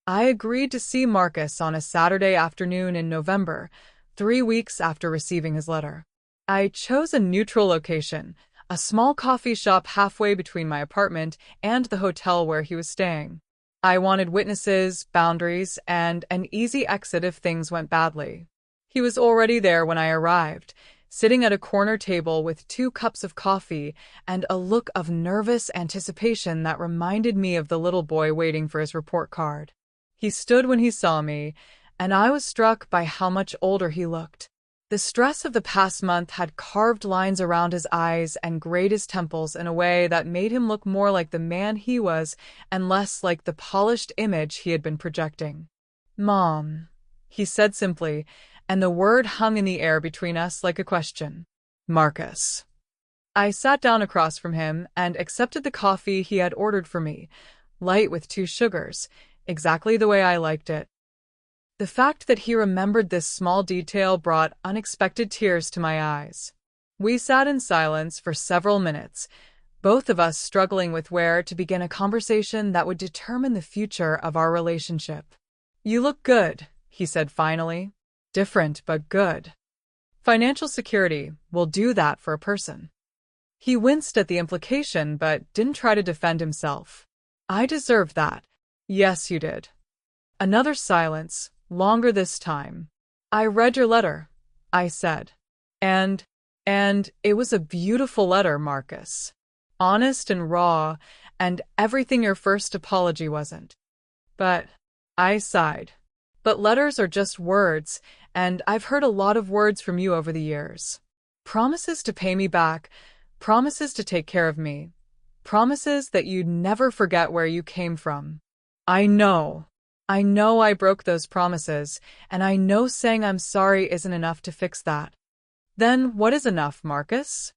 I agreed to see Marcus on a Saturday afternoon in November, 3 weeks after receiving his letter. I chose a neutral location, a small coffee shop halfway between my apartment and the hotel where he was staying. I wanted witnesses, boundaries, and an easy exit if things went badly. He was already there when I arrived, sitting at a corner table with 2 cups of coffee and a look of nervous anticipation that reminded me of the little boy waiting for his report card. He stood when he saw me, and I was struck by how much older he looked. The stress of the past month had carved lines around his eyes and grayed his temples in a way that made him look more like the man he was and less like the polished image he had been projecting. "Mom," he said simply, and the word hung in the air between us like a question. "Marcus." I sat down across from him and accepted the coffee he had ordered for me, light with 2 sugars, exactly the way I liked it. The fact that he remembered this small detail brought unexpected tears to my eyes. We sat in silence for several minutes, both of us struggling with where to begin a conversation that would determine the future of our relationship. "You look good," he said finally. "Different, but good. Financial security will do that for a person." He winced at the implication, but didn't try to defend himself. "I deserved that." "Yes, you did." Another silence, longer this time. "I read your letter," I said. And it was a beautiful letter, Marcus. Honest and raw, and everything your first apology wasn't. But, I sighed. But letters are just words, and I've heard a lot of words from you over the years. Promises to pay me back, promises to take care of me, promises that you'd never forget where you came from. I know I broke those promises, and I know saying I'm sorry isn't enough to fix that. Then what is enough, Marcus?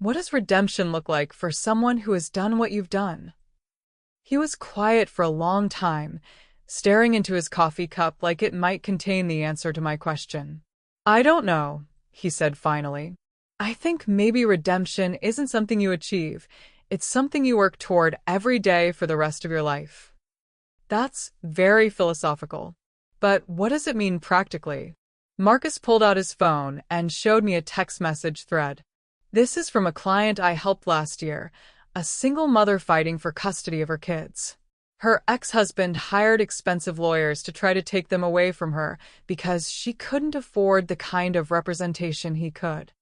What does redemption look like for someone who has done what you've done? He was quiet for a long time, staring into his coffee cup like it might contain the answer to my question. "I don't know," he said finally. "I think maybe redemption isn't something you achieve. It's something you work toward every day for the rest of your life." That's very philosophical. But what does it mean practically? Marcus pulled out his phone and showed me a text message thread. This is from a client I helped last year, a single mother fighting for custody of her kids. Her ex-husband hired expensive lawyers to try to take them away from her because she couldn't afford the kind of representation he could.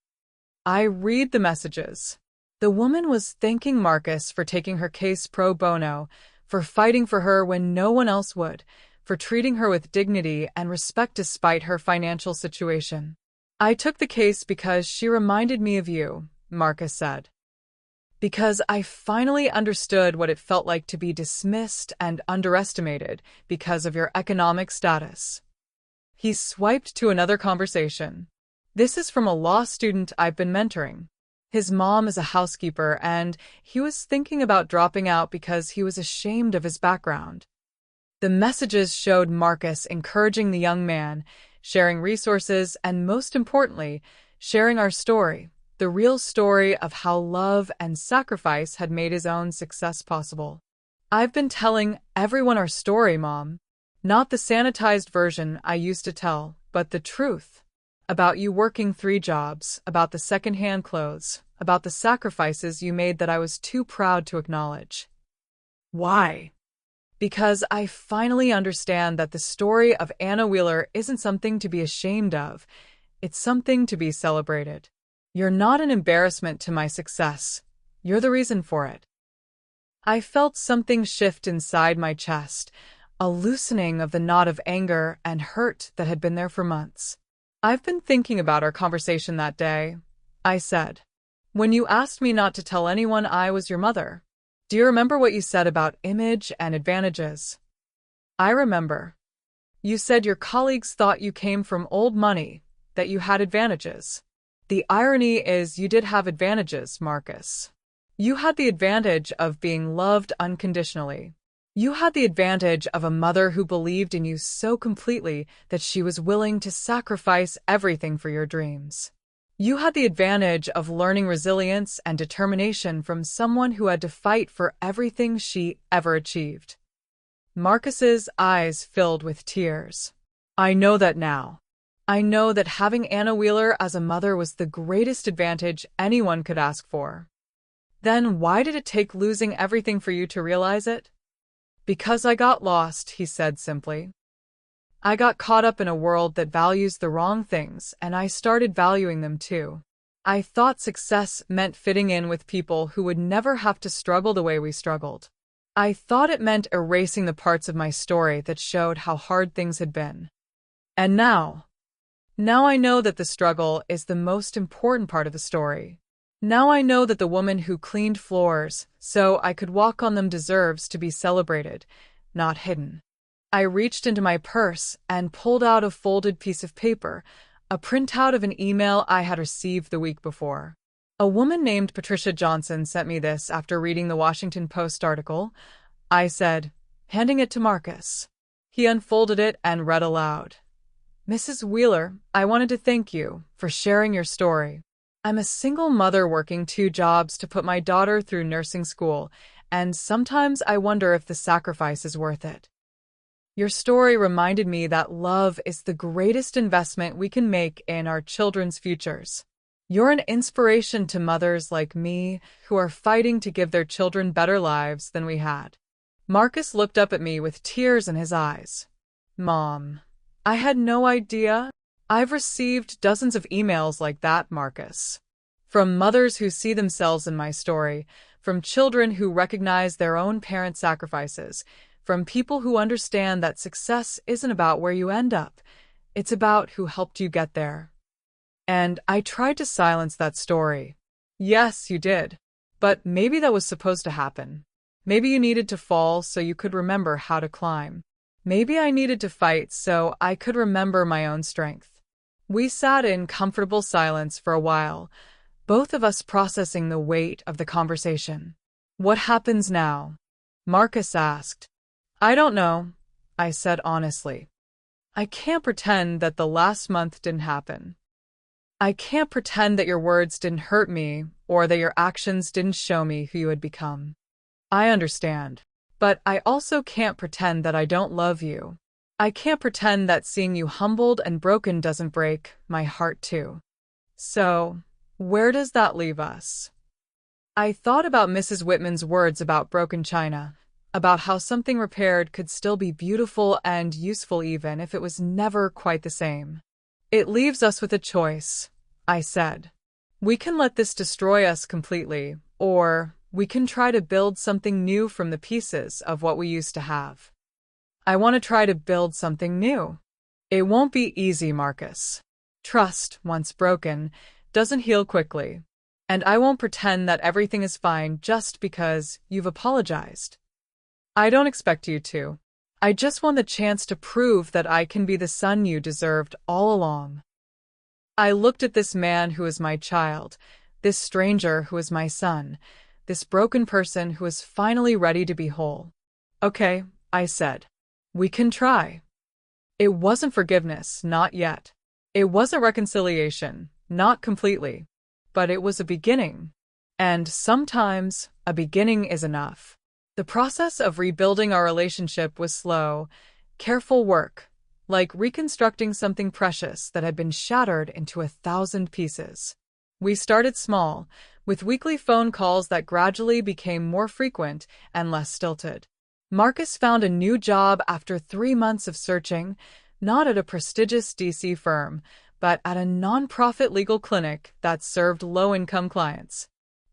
I read the messages. The woman was thanking Marcus for taking her case pro bono, for fighting for her when no one else would, for treating her with dignity and respect despite her financial situation. "I took the case because she reminded me of you," Marcus said. "Because I finally understood what it felt like to be dismissed and underestimated because of your economic status." He swiped to another conversation. "This is from a law student I've been mentoring. His mom is a housekeeper, and he was thinking about dropping out because he was ashamed of his background." The messages showed Marcus encouraging the young man, sharing resources, and most importantly, sharing our story, the real story of how love and sacrifice had made his own success possible. "I've been telling everyone our story, Mom. Not the sanitized version I used to tell, but the truth. About you working 3 jobs, about the secondhand clothes, about the sacrifices you made that I was too proud to acknowledge." "Why?" "Because I finally understand that the story of Anna Wheeler isn't something to be ashamed of. It's something to be celebrated. You're not an embarrassment to my success. You're the reason for it." I felt something shift inside my chest, a loosening of the knot of anger and hurt that had been there for months. "I've been thinking about our conversation that day," I said. "When you asked me not to tell anyone I was your mother. Do you remember what you said about image and advantages?" "I remember. You said your colleagues thought you came from old money, that you had advantages. The irony is you did have advantages, Marcus. You had the advantage of being loved unconditionally. You had the advantage of a mother who believed in you so completely that she was willing to sacrifice everything for your dreams. You had the advantage of learning resilience and determination from someone who had to fight for everything she ever achieved." Marcus's eyes filled with tears. "I know that now. I know that having Anna Wheeler as a mother was the greatest advantage anyone could ask for. Then why did it take losing everything for you to realize it? Because I got lost, he said simply. I got caught up in a world that values the wrong things, and I started valuing them too. I thought success meant fitting in with people who would never have to struggle the way we struggled. I thought it meant erasing the parts of my story that showed how hard things had been. And now I know that the struggle is the most important part of the story. Now I know that the woman who cleaned floors so I could walk on them deserves to be celebrated, not hidden. I reached into my purse and pulled out a folded piece of paper, a printout of an email I had received the week before. A woman named Patricia Johnson sent me this after reading the Washington Post article. I said, handing it to Marcus. He unfolded it and read aloud. Mrs. Wheeler, I wanted to thank you for sharing your story. I'm a single mother working 2 jobs to put my daughter through nursing school, and sometimes I wonder if the sacrifice is worth it. Your story reminded me that love is the greatest investment we can make in our children's futures. You're an inspiration to mothers like me who are fighting to give their children better lives than we had. Marcus looked up at me with tears in his eyes. Mom, I had no idea. I've received dozens of emails like that, Marcus. From mothers who see themselves in my story, from children who recognize their own parents' sacrifices, from people who understand that success isn't about where you end up, it's about who helped you get there. And I tried to silence that story. Yes, you did. But maybe that was supposed to happen. Maybe you needed to fall so you could remember how to climb. Maybe I needed to fight so I could remember my own strength. We sat in comfortable silence for a while, both of us processing the weight of the conversation. What happens now? Marcus asked. I don't know, I said honestly. I can't pretend that the last month didn't happen. I can't pretend that your words didn't hurt me or that your actions didn't show me who you had become. I understand. But I also can't pretend that I don't love you. I can't pretend that seeing you humbled and broken doesn't break my heart too. So, where does that leave us? I thought about Mrs. Whitman's words about broken china, about how something repaired could still be beautiful and useful even if it was never quite the same. It leaves us with a choice, I said. We can let this destroy us completely, or we can try to build something new from the pieces of what we used to have. I want to try to build something new. It won't be easy, Marcus. Trust, once broken, doesn't heal quickly. And I won't pretend that everything is fine just because you've apologized. I don't expect you to. I just want the chance to prove that I can be the son you deserved all along. I looked at this man who is my child, this stranger who is my son, this broken person who is finally ready to be whole. Okay, I said. We can try. It wasn't forgiveness, not yet. It wasn't reconciliation, not completely. But it was a beginning. And sometimes, a beginning is enough. The process of rebuilding our relationship was slow, careful work, like reconstructing something precious that had been shattered into 1,000 pieces. We started small, with weekly phone calls that gradually became more frequent and less stilted. Marcus found a new job after 3 months of searching, not at a prestigious DC firm, but at a nonprofit legal clinic that served low-income clients.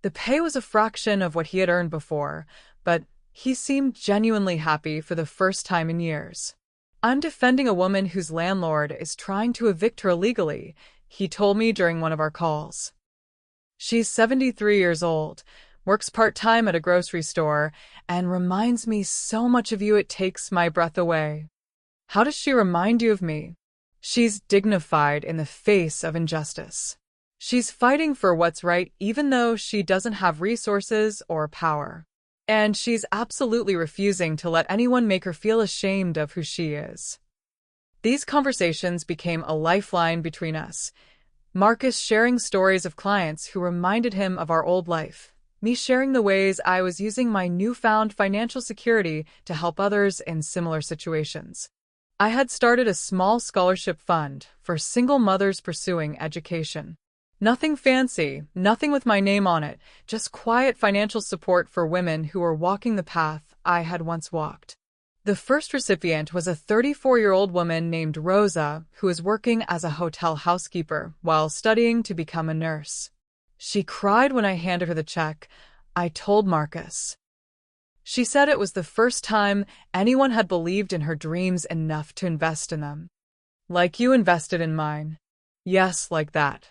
The pay was a fraction of what he had earned before, but he seemed genuinely happy for the first time in years. I'm defending a woman whose landlord is trying to evict her illegally, he told me during one of our calls. She's 73 years old, works part-time at a grocery store, and reminds me so much of you it takes my breath away. How does she remind you of me? She's dignified in the face of injustice. She's fighting for what's right even though she doesn't have resources or power. And she's absolutely refusing to let anyone make her feel ashamed of who she is. These conversations became a lifeline between us. Marcus sharing stories of clients who reminded him of our old life. Me sharing the ways I was using my newfound financial security to help others in similar situations. I had started a small scholarship fund for single mothers pursuing education. Nothing fancy, nothing with my name on it, just quiet financial support for women who were walking the path I had once walked. The first recipient was a 34-year-old woman named Rosa, who was working as a hotel housekeeper while studying to become a nurse. She cried when I handed her the check. I told Marcus. She said it was the first time anyone had believed in her dreams enough to invest in them. Like you invested in mine. Yes, like that.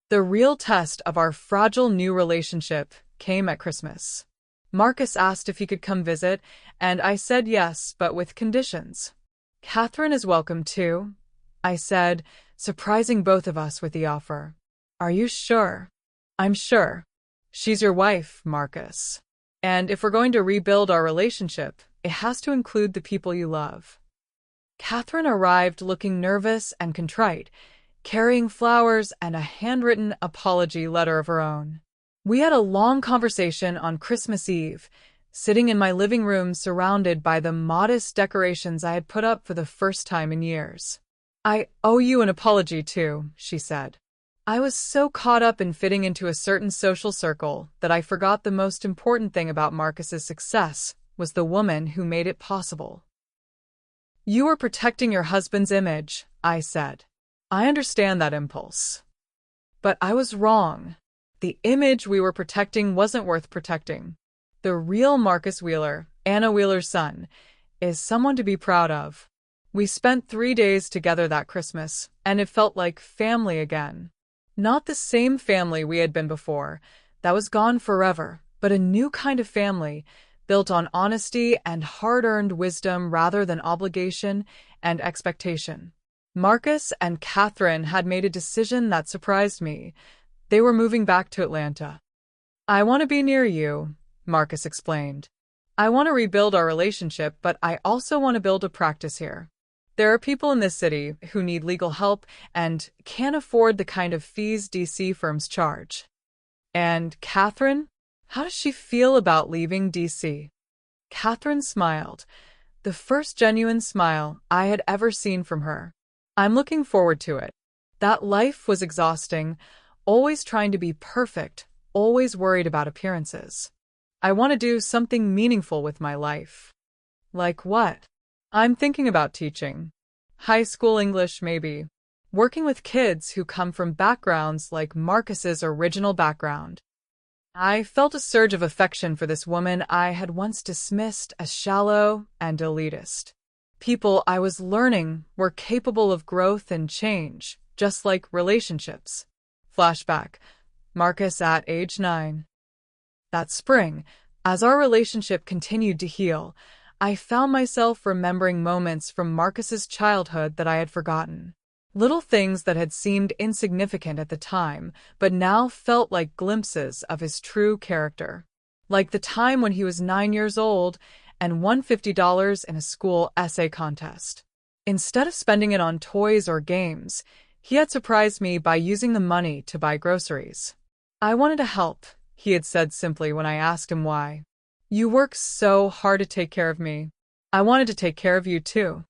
The real test of our fragile new relationship came at Christmas. Marcus asked if he could come visit, and I said yes, but with conditions. Catherine is welcome too, I said, surprising both of us with the offer. Are you sure? I'm sure. She's your wife, Marcus. And if we're going to rebuild our relationship, it has to include the people you love. Catherine arrived looking nervous and contrite, carrying flowers and a handwritten apology letter of her own. We had a long conversation on Christmas Eve, sitting in my living room surrounded by the modest decorations I had put up for the first time in years. I owe you an apology too, she said. I was so caught up in fitting into a certain social circle that I forgot the most important thing about Marcus's success was the woman who made it possible. You were protecting your husband's image, I said. I understand that impulse. But I was wrong. The image we were protecting wasn't worth protecting. The real Marcus Wheeler, Anna Wheeler's son, is someone to be proud of. We spent 3 days together that Christmas, and it felt like family again. Not the same family we had been before, that was gone forever, but a new kind of family, built on honesty and hard-earned wisdom rather than obligation and expectation. Marcus and Catherine had made a decision that surprised me. They were moving back to Atlanta. I want to be near you, Marcus explained. I want to rebuild our relationship, but I also want to build a practice here. There are people in this city who need legal help and can't afford the kind of fees DC firms charge. And Catherine? How does she feel about leaving DC? Catherine smiled, the first genuine smile I had ever seen from her. I'm looking forward to it. That life was exhausting, always trying to be perfect, always worried about appearances. I want to do something meaningful with my life. Like what? I'm thinking about teaching. High school English, maybe. Working with kids who come from backgrounds like Marcus's original background. I felt a surge of affection for this woman I had once dismissed as shallow and elitist. People I was learning were capable of growth and change, just like relationships. Flashback. Marcus at age 9. That spring, as our relationship continued to heal, I found myself remembering moments from Marcus's childhood that I had forgotten. Little things that had seemed insignificant at the time, but now felt like glimpses of his true character. Like the time when he was 9 years old and won $50 in a school essay contest. Instead of spending it on toys or games, he had surprised me by using the money to buy groceries. I wanted to help, he had said simply when I asked him why. You work so hard to take care of me. I wanted to take care of you too.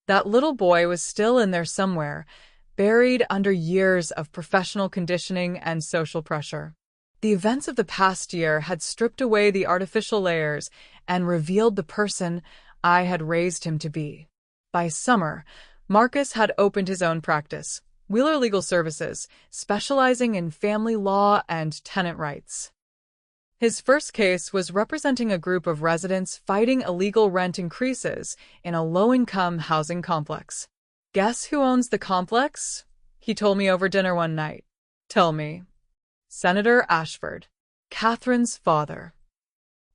That little boy was still in there somewhere, buried under years of professional conditioning and social pressure. The events of the past year had stripped away the artificial layers and revealed the person I had raised him to be. By summer, Marcus had opened his own practice, Wheeler Legal Services, specializing in family law and tenant rights. His first case was representing a group of residents fighting illegal rent increases in a low-income housing complex. Guess who owns the complex? He told me over dinner one night. Tell me. Senator Ashford, Catherine's father.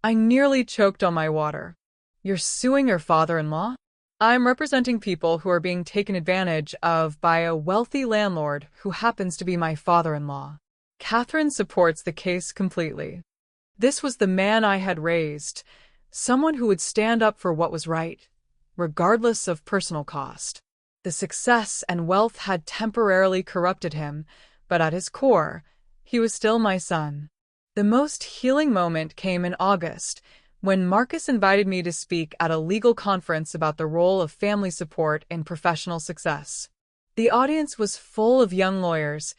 I nearly choked on my water. You're suing your father-in-law? I'm representing people who are being taken advantage of by a wealthy landlord who happens to be my father-in-law. Catherine supports the case completely. This was the man I had raised, someone who would stand up for what was right, regardless of personal cost. The success and wealth had temporarily corrupted him, but at his core, he was still my son. The most healing moment came in August, when Marcus invited me to speak at a legal conference about the role of family support in professional success. The audience was full of young lawyers,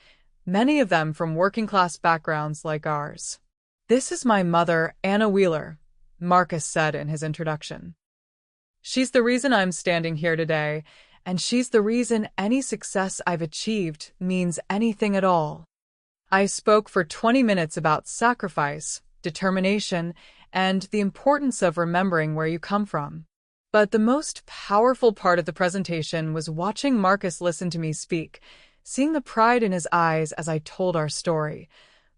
many of them from working-class backgrounds like ours. "This is my mother, Anna Wheeler," Marcus said in his introduction. "She's the reason I'm standing here today, and she's the reason any success I've achieved means anything at all." I spoke for 20 minutes about sacrifice, determination, and the importance of remembering where you come from. But the most powerful part of the presentation was watching Marcus listen to me speak, seeing the pride in his eyes as I told our story,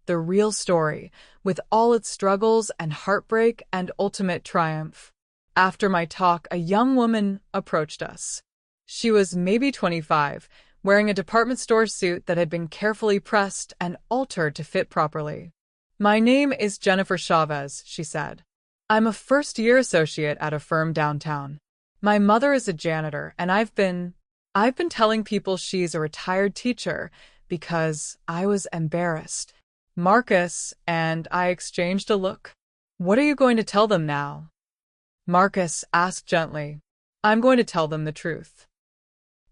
the real story, with all its struggles and heartbreak and ultimate triumph. After my talk, a young woman approached us. She was maybe 25, wearing a department store suit that had been carefully pressed and altered to fit properly. "My name is Jennifer Chavez," she said. "I'm a first-year associate at a firm downtown. My mother is a janitor, and I've been telling people she's a retired teacher because I was embarrassed." Marcus and I exchanged a look. "What are you going to tell them now?" Marcus asked gently. "I'm going to tell them the truth.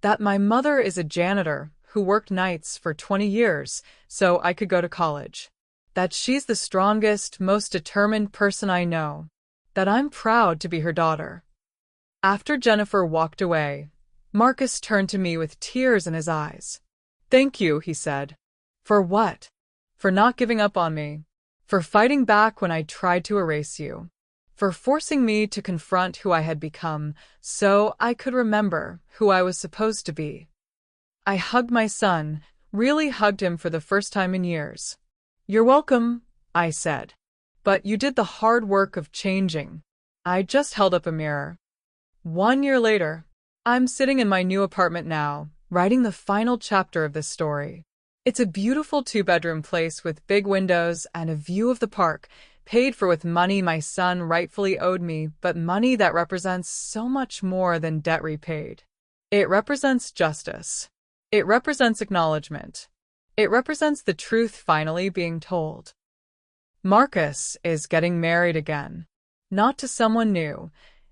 That my mother is a janitor who worked nights for 20 years so I could go to college. That she's the strongest, most determined person I know. That I'm proud to be her daughter." After Jennifer walked away, Marcus turned to me with tears in his eyes. "Thank you," he said. "For what?" "For not giving up on me. For fighting back when I tried to erase you. For forcing me to confront who I had become so I could remember who I was supposed to be." I hugged my son, really hugged him for the first time in years. "You're welcome," I said. "But you did the hard work of changing." I just held up a mirror. 1 year later, I'm sitting in my new apartment now, writing the final chapter of this story. It's a beautiful 2-bedroom place with big windows and a view of the park, paid for with money my son rightfully owed me, but money that represents so much more than debt repaid. It represents justice. It represents acknowledgement. It represents the truth finally being told. Marcus is getting married again. Not to someone new.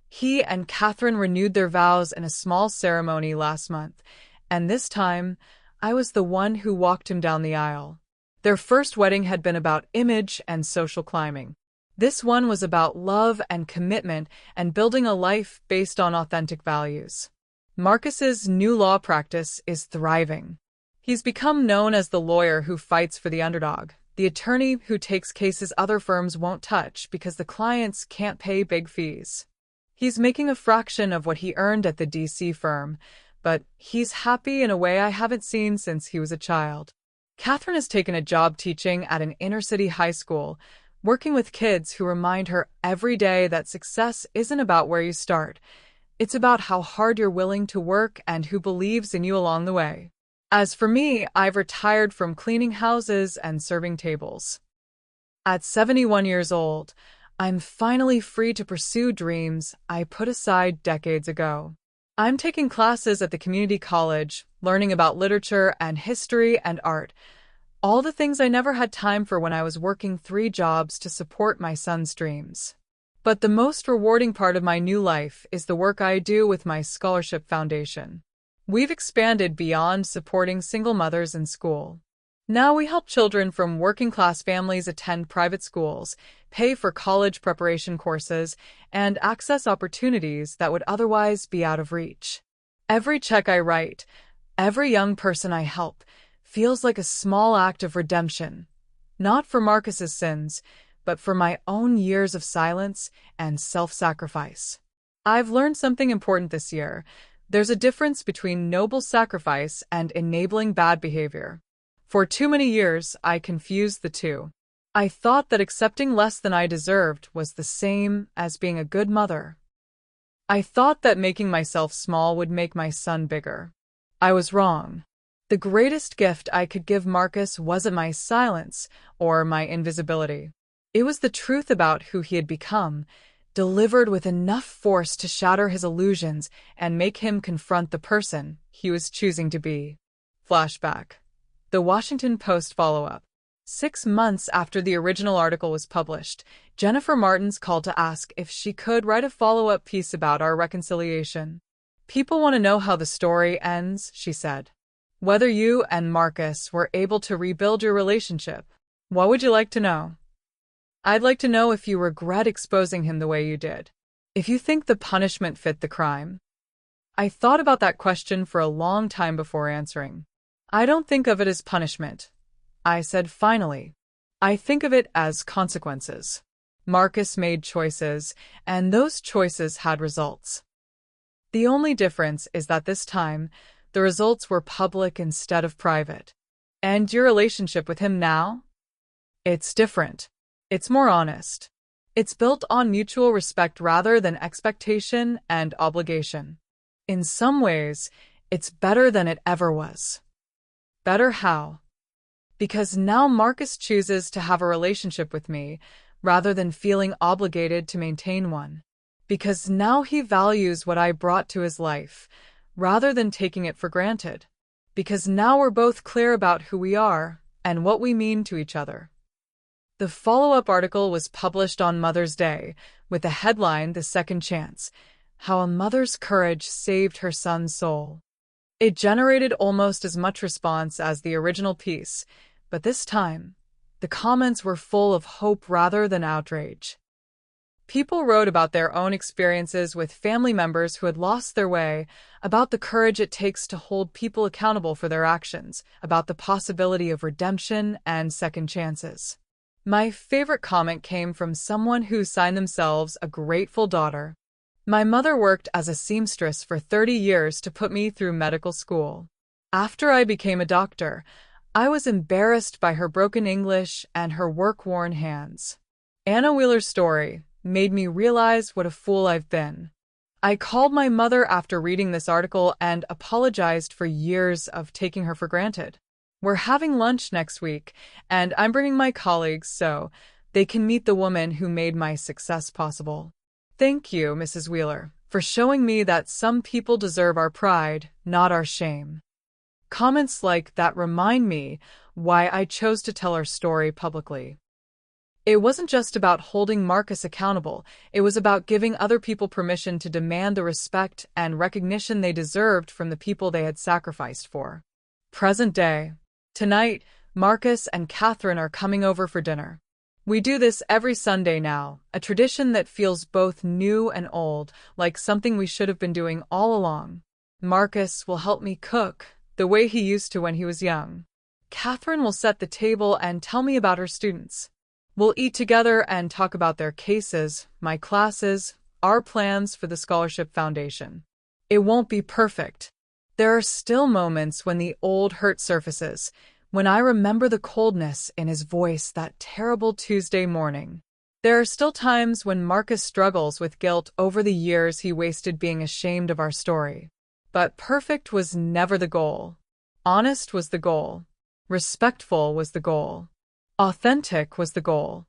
He and Catherine renewed their vows in a small ceremony last month, and this time, I was the one who walked him down the aisle. Their first wedding had been about image and social climbing. This one was about love and commitment and building a life based on authentic values. Marcus's new law practice is thriving. He's become known as the lawyer who fights for the underdog, the attorney who takes cases other firms won't touch because the clients can't pay big fees. He's making a fraction of what he earned at the DC firm, but he's happy in a way I haven't seen since he was a child. Catherine has taken a job teaching at an inner-city high school, working with kids who remind her every day that success isn't about where you start. It's about how hard you're willing to work and who believes in you along the way. As for me, I've retired from cleaning houses and serving tables. At 71 years old, I'm finally free to pursue dreams I put aside decades ago. I'm taking classes at the community college, learning about literature and history and art, all the things I never had time for when I was working 3 jobs to support my son's dreams. But the most rewarding part of my new life is the work I do with my scholarship foundation. We've expanded beyond supporting single mothers in school. Now we help children from working-class families attend private schools, pay for college preparation courses, and access opportunities that would otherwise be out of reach. Every check I write, every young person I help, feels like a small act of redemption, not for Marcus's sins, but for my own years of silence and self-sacrifice. I've learned something important this year. There's a difference between noble sacrifice and enabling bad behavior. For too many years, I confused the two. I thought that accepting less than I deserved was the same as being a good mother. I thought that making myself small would make my son bigger. I was wrong. The greatest gift I could give Marcus wasn't my silence or my invisibility. It was the truth about who he had become, delivered with enough force to shatter his illusions and make him confront the person he was choosing to be. Flashback. The Washington Post follow-up. 6 months after the original article was published, Jennifer Martins called to ask if she could write a follow-up piece about our reconciliation. "People want to know how the story ends," she said. "Whether you and Marcus were able to rebuild your relationship. What would you like to know?" "I'd like to know if you regret exposing him the way you did. If you think the punishment fit the crime." I thought about that question for a long time before answering. "I don't think of it as punishment," I said finally. "I think of it as consequences. Marcus made choices, and those choices had results. The only difference is that this time, the results were public instead of private. And your relationship with him now? It's different. It's more honest. It's built on mutual respect rather than expectation and obligation. In some ways, it's better than it ever was." Better how? Because now Marcus chooses to have a relationship with me rather than feeling obligated to maintain one. Because now he values what I brought to his life rather than taking it for granted. Because now we're both clear about who we are and what we mean to each other. The follow-up article was published on Mother's Day with the headline "The Second Chance: How a Mother's Courage Saved Her Son's Soul." It generated almost as much response as the original piece, but this time, the comments were full of hope rather than outrage. People wrote about their own experiences with family members who had lost their way, about the courage it takes to hold people accountable for their actions, about the possibility of redemption and second chances. My favorite comment came from someone who signed themselves a grateful daughter. "My mother worked as a seamstress for 30 years to put me through medical school. After I became a doctor, I was embarrassed by her broken English and her work-worn hands. Anna Wheeler's story made me realize what a fool I've been. I called my mother after reading this article and apologized for years of taking her for granted. We're having lunch next week, and I'm bringing my colleagues so they can meet the woman who made my success possible. Thank you, Mrs. Wheeler, for showing me that some people deserve our pride, not our shame." Comments like that remind me why I chose to tell our story publicly. It wasn't just about holding Marcus accountable, it was about giving other people permission to demand the respect and recognition they deserved from the people they had sacrificed for. Present day. Tonight, Marcus and Catherine are coming over for dinner. We do this every Sunday now, a tradition that feels both new and old, like something we should have been doing all along. Marcus will help me cook, the way he used to when he was young. Catherine will set the table and tell me about her students. We'll eat together and talk about their cases, my classes, our plans for the Scholarship Foundation. It won't be perfect. There are still moments when the old hurt surfaces, when I remember the coldness in his voice that terrible Tuesday morning. There are still times when Marcus struggles with guilt over the years he wasted being ashamed of our story. But perfect was never the goal. Honest was the goal. Respectful was the goal. Authentic was the goal.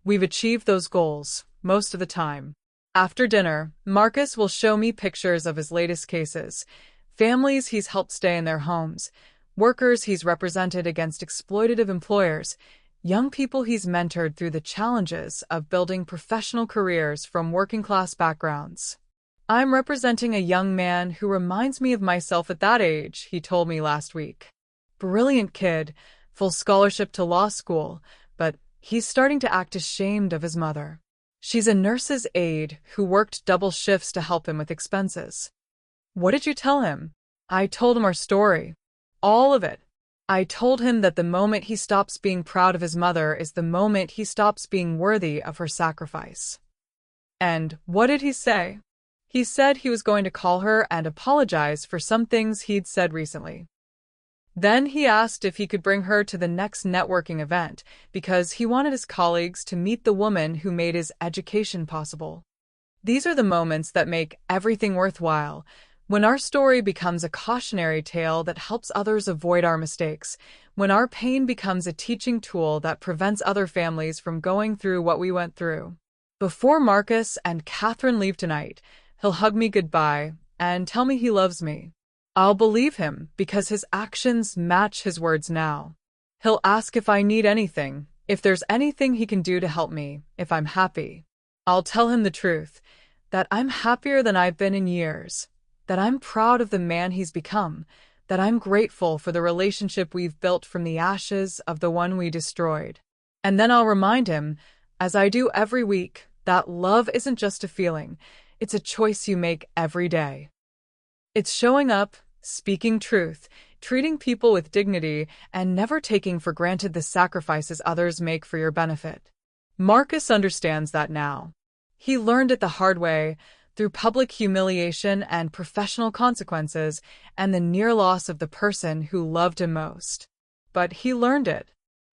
We've achieved those goals, most of the time. After dinner, Marcus will show me pictures of his latest cases, families he's helped stay in their homes, workers he's represented against exploitative employers, young people he's mentored through the challenges of building professional careers from working-class backgrounds. "I'm representing a young man who reminds me of myself at that age," he told me last week. Brilliant kid, full scholarship to law school, but he's starting to act ashamed of his mother. She's a nurse's aide who worked double shifts to help him with expenses. "What did you tell him?" I told him our story. All of it. I told him that the moment he stops being proud of his mother is the moment he stops being worthy of her sacrifice. And what did he say? He said he was going to call her and apologize for some things he'd said recently. Then he asked if he could bring her to the next networking event because he wanted his colleagues to meet the woman who made his education possible. These are the moments that make everything worthwhile, when our story becomes a cautionary tale that helps others avoid our mistakes, when our pain becomes a teaching tool that prevents other families from going through what we went through. Before Marcus and Catherine leave tonight, he'll hug me goodbye and tell me he loves me. I'll believe him because his actions match his words now. He'll ask if I need anything, if there's anything he can do to help me, if I'm happy. I'll tell him the truth, that I'm happier than I've been in years, that I'm proud of the man he's become, that I'm grateful for the relationship we've built from the ashes of the one we destroyed. And then I'll remind him, as I do every week, that love isn't just a feeling, it's a choice you make every day. It's showing up, speaking truth, treating people with dignity, and never taking for granted the sacrifices others make for your benefit. Marcus understands that now. He learned it the hard way, through public humiliation and professional consequences, and the near loss of the person who loved him most. But he learned it.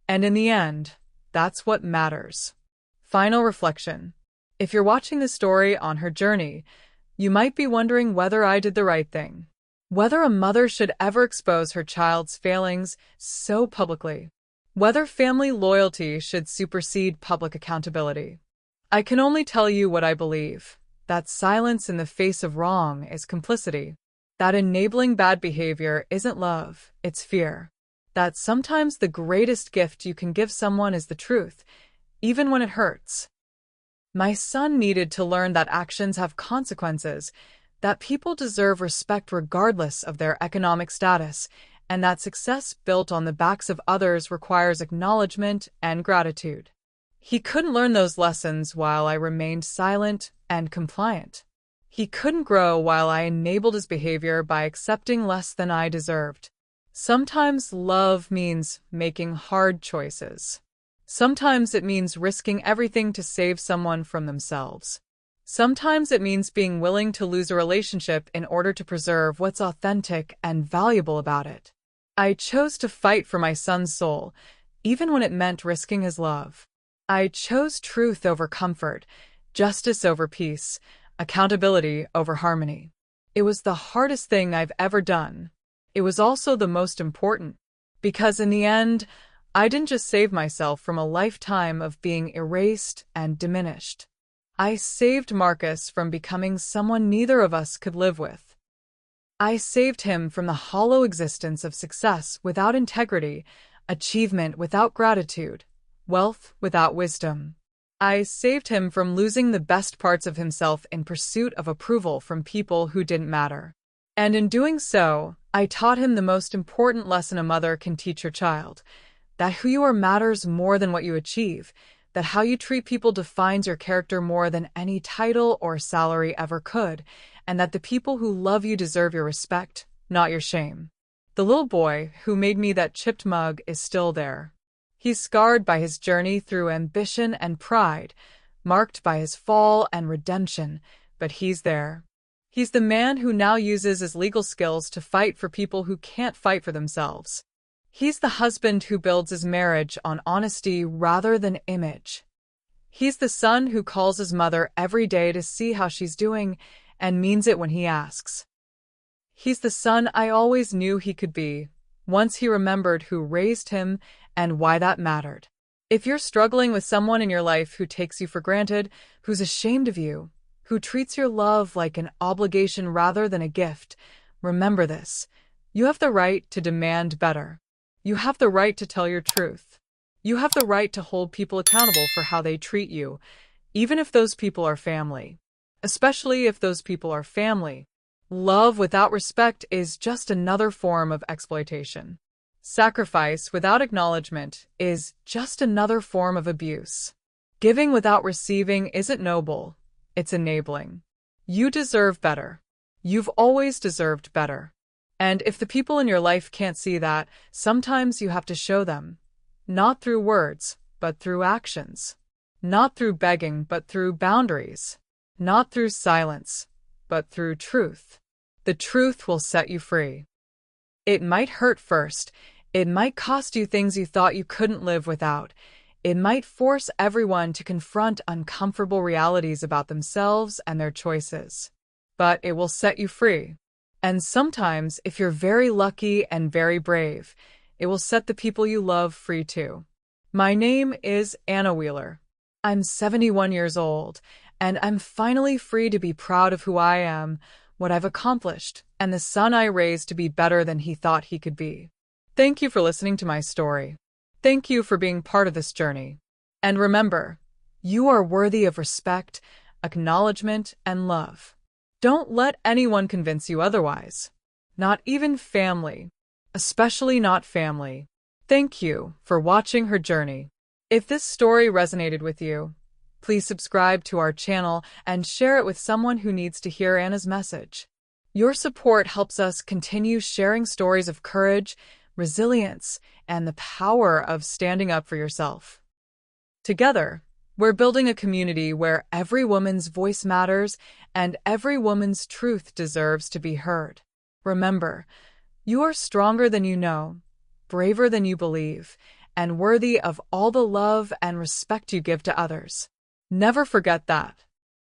And in the end, that's what matters. Final reflection. If you're watching this story on her journey, you might be wondering whether I did the right thing. Whether a mother should ever expose her child's failings so publicly. Whether family loyalty should supersede public accountability. I can only tell you what I believe, that silence in the face of wrong is complicity, that enabling bad behavior isn't love, it's fear, that sometimes the greatest gift you can give someone is the truth, even when it hurts. My son needed to learn that actions have consequences, that people deserve respect regardless of their economic status, and that success built on the backs of others requires acknowledgement and gratitude. He couldn't learn those lessons while I remained silent and compliant. He couldn't grow while I enabled his behavior by accepting less than I deserved. Sometimes love means making hard choices. Sometimes it means risking everything to save someone from themselves. Sometimes it means being willing to lose a relationship in order to preserve what's authentic and valuable about it. I chose to fight for my son's soul, even when it meant risking his love. I chose truth over comfort, justice over peace, accountability over harmony. It was the hardest thing I've ever done. It was also the most important, because in the end, I didn't just save myself from a lifetime of being erased and diminished. I saved Marcus from becoming someone neither of us could live with. I saved him from the hollow existence of success without integrity, achievement without gratitude, wealth without wisdom. I saved him from losing the best parts of himself in pursuit of approval from people who didn't matter. And in doing so, I taught him the most important lesson a mother can teach her child, that who you are matters more than what you achieve, that how you treat people defines your character more than any title or salary ever could, and that the people who love you deserve your respect, not your shame. The little boy who made me that chipped mug is still there. He's scarred by his journey through ambition and pride, marked by his fall and redemption, but he's there. He's the man who now uses his legal skills to fight for people who can't fight for themselves. He's the husband who builds his marriage on honesty rather than image. He's the son who calls his mother every day to see how she's doing and means it when he asks. He's the son I always knew he could be, once he remembered who raised him and why that mattered. If you're struggling with someone in your life who takes you for granted, who's ashamed of you, who treats your love like an obligation rather than a gift, remember this. You have the right to demand better. You have the right to tell your truth. You have the right to hold people accountable for how they treat you, even if those people are family. Especially if those people are family. Love without respect is just another form of exploitation. Sacrifice without acknowledgement is just another form of abuse. Giving without receiving isn't noble, it's enabling. You deserve better. You've always deserved better. And if the people in your life can't see that, sometimes you have to show them. Not through words, but through actions. Not through begging, but through boundaries. Not through silence, but through truth. The truth will set you free. It might hurt first. It might cost you things you thought you couldn't live without. It might force everyone to confront uncomfortable realities about themselves and their choices. But it will set you free. And sometimes, if you're very lucky and very brave, it will set the people you love free too. My name is Anna Wheeler. I'm 71 years old, and I'm finally free to be proud of who I am, what I've accomplished, and the son I raised to be better than he thought he could be. Thank you for listening to my story. Thank you for being part of this journey. And remember, you are worthy of respect, acknowledgement, and love. Don't let anyone convince you otherwise. Not even family. Especially not family. Thank you for watching her journey. If this story resonated with you, please subscribe to our channel and share it with someone who needs to hear Anna's message. Your support helps us continue sharing stories of courage, resilience, and the power of standing up for yourself. Together, we're building a community where every woman's voice matters and every woman's truth deserves to be heard. Remember, you are stronger than you know, braver than you believe, and worthy of all the love and respect you give to others. Never forget that.